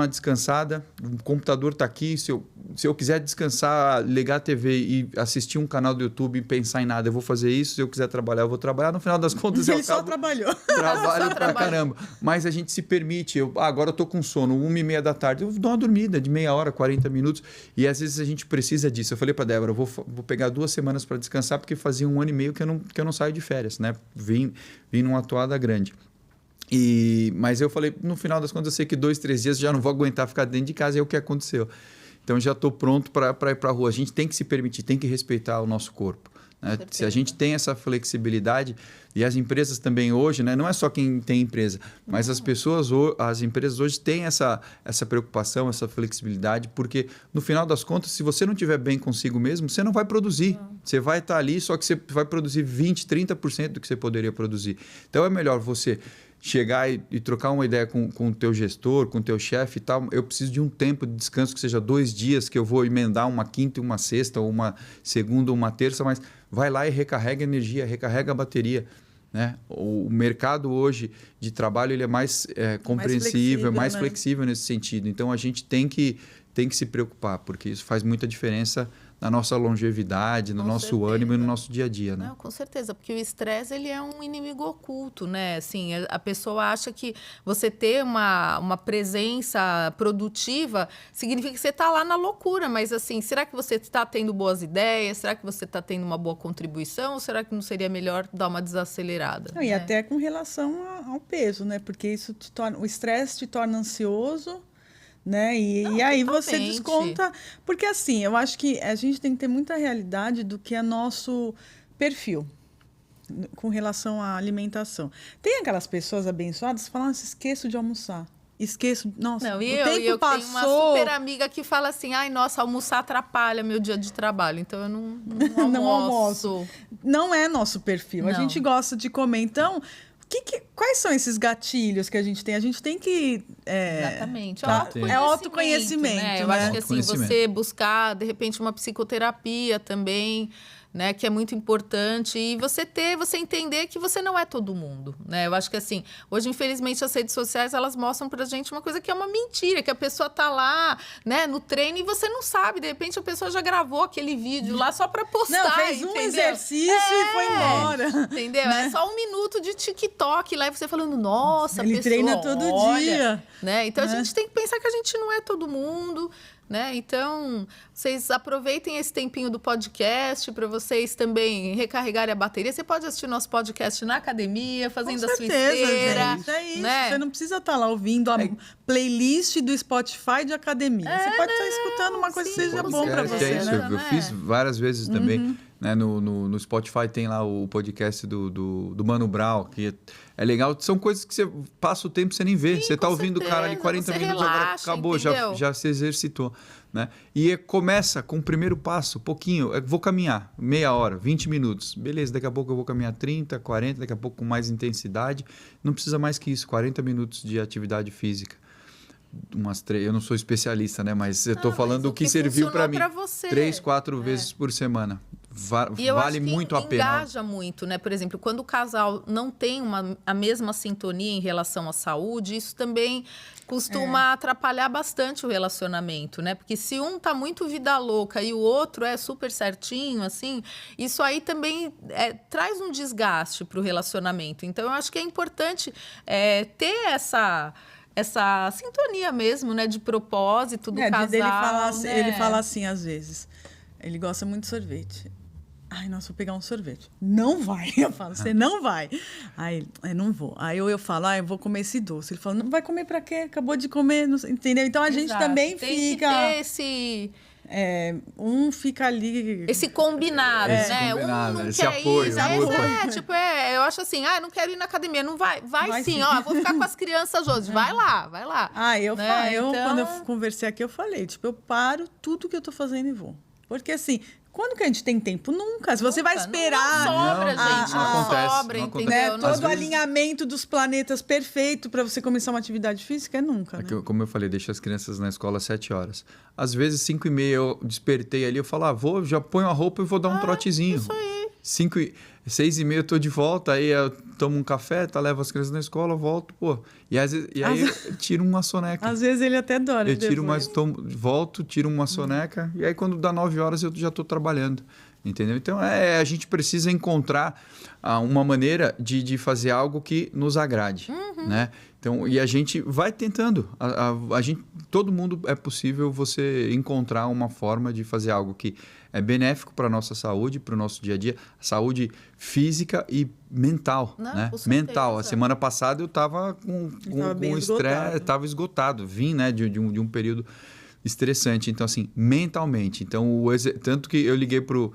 descansada, o computador está aqui, se eu quiser descansar, ligar a TV e assistir um canal do YouTube e pensar em nada, eu vou fazer isso, se eu quiser trabalhar, eu vou trabalhar, no final das contas Ele só trabalhou. Trabalho pra caramba, mas a gente se permite, agora eu estou com sono, 1h30 da tarde, eu dou uma dormida de meia hora, 40 minutos, e às vezes a gente precisa disso. Eu falei para Débora, eu vou pegar 2 semanas para descansar, porque fazia 1 ano e meio que eu não saio de férias, né? Vim numa atuada grande. Mas eu falei, no final das contas, eu sei que 2, 3 dias já não vou aguentar ficar dentro de casa, e é o que aconteceu. Então, já estou pronto para ir para a rua. A gente tem que se permitir, tem que respeitar o nosso corpo. Né? Se a gente tem essa flexibilidade, e as empresas também hoje, né? Não é só quem tem empresa, mas as empresas hoje têm essa preocupação, essa flexibilidade, porque no final das contas, se você não estiver bem consigo mesmo, você não vai produzir. Você vai estar ali, só que você vai produzir 20%, 30% do que você poderia produzir. Então, é melhor você chegar e trocar uma ideia com o teu gestor, com o teu chefe e tal. Eu preciso de um tempo de descanso, que seja 2 dias, que eu vou emendar uma quinta e uma sexta, ou uma segunda ou uma terça, mas vai lá e recarrega a energia, recarrega a bateria. né? O mercado hoje de trabalho ele é mais compreensível, mais flexível nesse sentido. Então, a gente tem que se preocupar, porque isso faz muita diferença na nossa longevidade, no nosso ânimo e no nosso dia a dia, né? Não, com certeza, porque o estresse ele é um inimigo oculto, né? Assim, a pessoa acha que você ter uma presença produtiva significa que você está lá na loucura, mas assim, será que você está tendo boas ideias? Será que você está tendo uma boa contribuição? Ou será que não seria melhor dar uma desacelerada? E até com relação ao peso, né? Porque isso o estresse te torna ansioso, né? E aí você desconta. Porque assim, eu acho que a gente tem que ter muita realidade do que é nosso perfil com relação à alimentação. Tem aquelas pessoas abençoadas que falam, esqueço de almoçar. Esqueço. Nossa, não, o tempo passou. Tenho uma super amiga que fala assim, ai, nossa, almoçar atrapalha meu dia de trabalho, então eu não almoço. Não é nosso perfil. Não. A gente gosta de comer. Então, quais são esses gatilhos que a gente tem? A gente tem que... Exatamente. É autoconhecimento. Né? Eu acho que assim, você buscar, de repente, uma psicoterapia também, né, que é muito importante, e você entender que você não é todo mundo, né? Eu acho que assim, hoje infelizmente as redes sociais elas mostram pra gente uma coisa que é uma mentira, que a pessoa tá lá, né, no treino e você não sabe, de repente a pessoa já gravou aquele vídeo lá só pra postar, não, fez um exercício e foi embora, entendeu? Né? É só 1 minuto de TikTok lá e você falando, nossa, ele pessoa, treina todo dia, né? Então a gente tem que pensar que a gente não é todo mundo, né? Então, vocês aproveitem esse tempinho do podcast para vocês também recarregarem a bateria. Você pode assistir nosso podcast na academia, fazendo a sua esteira. Gente, é isso. Né? Você não precisa estar lá ouvindo a playlist do Spotify de academia. Você pode estar escutando uma coisa que seja bom para você. É isso, eu fiz várias vezes também. Né? No Spotify tem lá o podcast do Mano Brown, que é legal. São coisas que você passa o tempo e você nem vê. Você está ouvindo o cara ali 40 minutos, relaxa, agora acabou, já se exercitou. Né? E começa com o primeiro passo, pouquinho. Vou caminhar meia hora, 20 minutos. Beleza, daqui a pouco eu vou caminhar 30, 40, daqui a pouco com mais intensidade. Não precisa mais que isso, 40 minutos de atividade física. Eu não sou especialista, né? Mas eu estou falando o que serviu para mim. 3, 4 vezes por semana. Vale muito a pena. Engaja muito, né? Por exemplo, quando o casal não tem a mesma sintonia em relação à saúde, isso também costuma atrapalhar bastante o relacionamento, né? Porque se um tá muito vida louca e o outro é super certinho, assim, isso aí também traz um desgaste para o relacionamento. Então, eu acho que é importante ter essa sintonia mesmo, né? De propósito do casal. Ele fala assim, às vezes, ele gosta muito de sorvete. Ai, nossa, vou pegar um sorvete. Não vai. Eu falo, você não vai. Aí, não vou. Aí eu falo, eu vou comer esse doce. Ele fala, não vai comer pra quê? Acabou de comer, não sei, entendeu? Então, a gente também tem fica... que ter esse... um fica ali... Esse combinado, né? Combinado, um não esse quer apoio. ir. Eu acho assim, não quero ir na academia. Não vai. Vai sim, ó, vou ficar com as crianças hoje. Vai lá. Quando eu conversei aqui, eu falei, eu paro tudo que eu tô fazendo e vou. Porque assim... Quando que a gente tem tempo? Nunca. Se você vai esperar... Não sobra, gente. Não sobra, entendeu? Né? Todo o alinhamento dos planetas perfeito para você começar uma atividade física é nunca. Né? Como eu falei, deixo as crianças na escola às 7 horas. Às vezes, 5h30 eu despertei ali, eu falo, já ponho a roupa e vou dar um trotezinho. Isso aí. 6h30 eu tô de volta, aí eu tomo um café, levo as crianças na escola, volto, E aí eu tiro uma soneca. Às vezes ele até dorme. Eu tiro volto, tiro uma soneca, e aí quando dá 9 horas eu já tô trabalhando. Entendeu? Então, a gente precisa encontrar uma maneira de fazer algo que nos agrade, né? Então, e a gente vai tentando. Todo mundo é possível você encontrar uma forma de fazer algo que é benéfico para a nossa saúde, para o nosso dia a dia, saúde física e mental, né? Mental. A semana passada eu estava com estresse, estava esgotado. Vim, né, de um período estressante. Então, assim, mentalmente. Então, tanto que eu liguei pro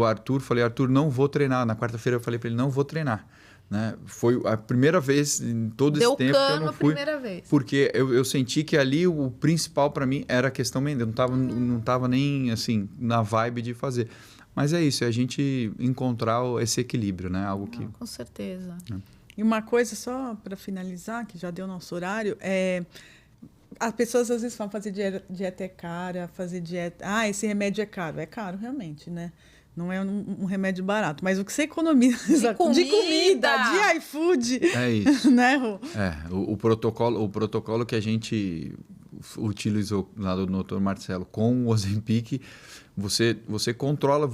Arthur, falei, Arthur, não vou treinar. Na quarta-feira eu falei para ele, não vou treinar. Né? Foi a primeira vez em todo esse tempo que eu não fui. Primeira vez. Porque eu senti que ali o principal para mim era a questão mental. Eu não tava nem assim na vibe de fazer. Mas é isso, é a gente encontrar esse equilíbrio, né? Algo que... Com certeza. E uma coisa só para finalizar, que já deu nosso horário, as pessoas às vezes falam fazer dieta é cara, fazer dieta... esse remédio é caro. É caro, realmente, né? Não é um remédio barato, mas o que você economiza de comida, de iFood. É isso. Né, Rô? O protocolo que a gente utilizou lá do Dr. Marcelo com o Ozempic, você controla,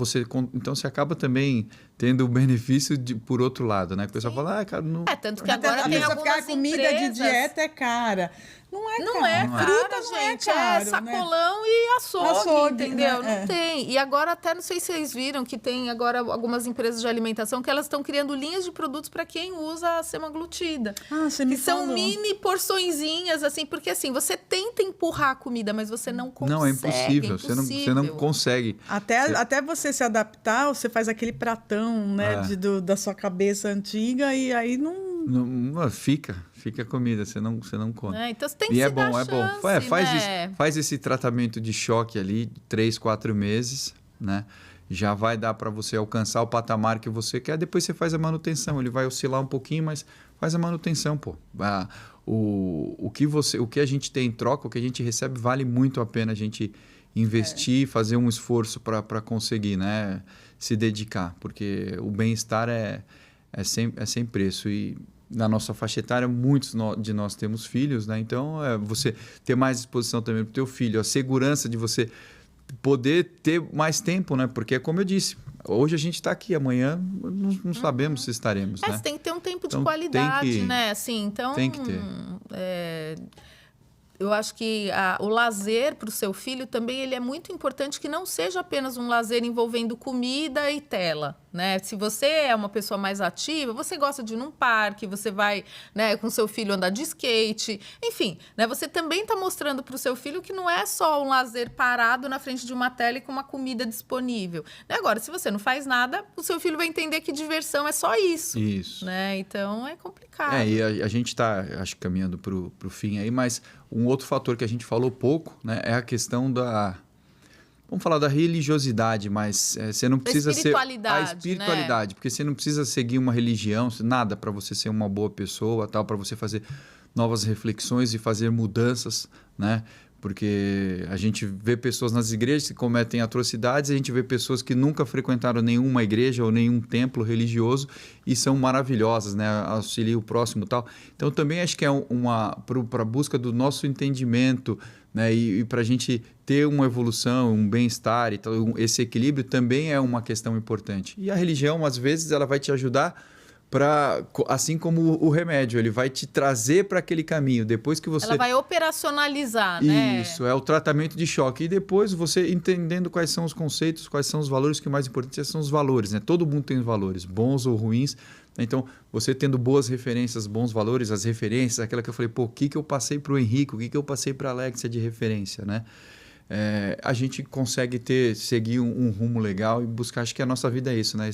então você acaba também tendo o benefício por outro lado, né? Que o pessoal fala, cara, não... tanto que agora tem algumas comida empresas... de dieta é cara. Não é cara, fruta gente. Não é caro, sacolão, né? E açougue, entendeu? Né? Não tem. E agora até, não sei se vocês viram, que tem agora algumas empresas de alimentação que elas estão criando linhas de produtos para quem usa a semaglutida. Você me falou. São mini porçõezinhas, assim, porque assim, você tenta empurrar a comida, mas você não consegue. Não, é impossível. Você não consegue. Até você se adaptar, você faz aquele pratão, né, da sua cabeça antiga e aí não fica comida, você não come. Então você tem que se dar chance, faz esse tratamento de choque ali, 3, 4 meses, né? Já vai dar para você alcançar o patamar que você quer, depois você faz a manutenção. Ele vai oscilar um pouquinho, mas faz a manutenção, pô. O que a gente tem em troca, o que a gente recebe, vale muito a pena a gente investir, fazer um esforço para conseguir, né? Se dedicar, porque o bem-estar é sem preço. E na nossa faixa etária, muitos de nós temos filhos, né? Então, você ter mais disposição também para o teu filho, a segurança de você poder ter mais tempo, né? Porque, como eu disse, hoje a gente está aqui, amanhã não sabemos se estaremos, né? Você tem que ter um tempo de qualidade, né? Assim, então, tem que ter. Eu acho que o lazer para o seu filho também ele é muito importante que não seja apenas um lazer envolvendo comida e tela, né? Se você é uma pessoa mais ativa, você gosta de ir num parque, você vai, né, com seu filho andar de skate, enfim, né? Você também está mostrando para o seu filho que não é só um lazer parado na frente de uma tela e com uma comida disponível. Agora, se você não faz nada, o seu filho vai entender que diversão é só isso. Isso. Né? Então, é complicado. E a gente está, acho que caminhando para o fim aí, mas um outro fator que a gente falou pouco, né, é a questão vamos falar da religiosidade, mas você não precisa ser... A espiritualidade, né? Porque você não precisa seguir uma religião, nada para você ser uma boa pessoa, tal, para você fazer novas reflexões e fazer mudanças, né? Porque a gente vê pessoas nas igrejas que cometem atrocidades, a gente vê pessoas que nunca frequentaram nenhuma igreja ou nenhum templo religioso e são maravilhosas, né? Auxiliam o próximo e tal. Então, também acho que é para a busca do nosso entendimento, né? E para a gente ter uma evolução, um bem-estar e tal, esse equilíbrio também é uma questão importante. E a religião, às vezes, ela vai te ajudar assim como o remédio, ele vai te trazer para aquele caminho. Depois que você... Ela vai operacionalizar, né? Isso, é o tratamento de choque. E depois você entendendo quais são os conceitos, quais são os valores, que o mais importante são os valores, né? Todo mundo tem valores, bons ou ruins. Então, você tendo boas referências, bons valores, as referências, aquela que eu falei, o que eu passei para o Henrique, o que eu passei para a Alexia de referência, né? A gente consegue seguir um rumo legal e buscar, acho que a nossa vida é isso, né?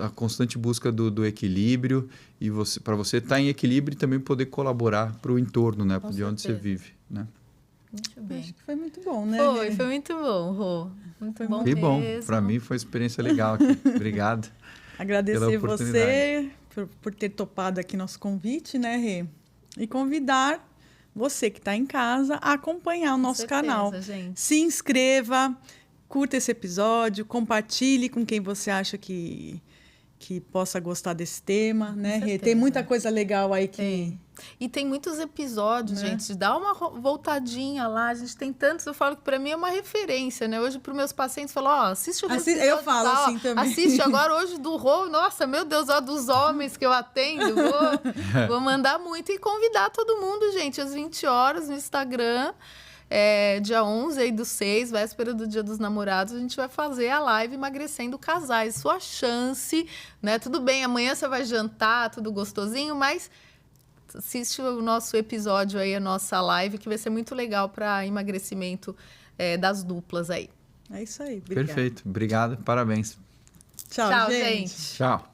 A constante busca do equilíbrio e para você estar em equilíbrio e também poder colaborar para o entorno, né? De onde você vive, né? Muito bem. Acho que foi muito bom, né? Foi muito bom, Rô. Muito bom mesmo. bom. Para mim foi uma experiência legal aqui. Obrigado. Agradecer você por ter topado aqui nosso convite, né, Rê? E convidar você que está em casa a acompanhar o nosso canal. Gente. Se inscreva, curta esse episódio, compartilhe com quem você acha que possa gostar desse tema, né? Tem muita coisa legal aí que... E tem muitos episódios, gente. Dá uma voltadinha lá. A gente tem tantos. Eu falo que para mim é uma referência, né? Hoje, para os meus pacientes, eu falo, assiste o episódio. Eu falo assim também. Assiste agora hoje do Rô. Nossa, meu Deus, dos homens que eu atendo. Vou mandar muito e convidar todo mundo, gente, às 20 horas no Instagram. Dia 11 aí do 6, véspera do Dia dos Namorados, a gente vai fazer a live Emagrecendo Casais. Sua chance, né? Tudo bem, amanhã você vai jantar, tudo gostosinho, mas assiste o nosso episódio aí, a nossa live, que vai ser muito legal para emagrecimento das duplas aí. É isso aí, obrigada. Perfeito, obrigado, parabéns. Tchau, gente. Tchau.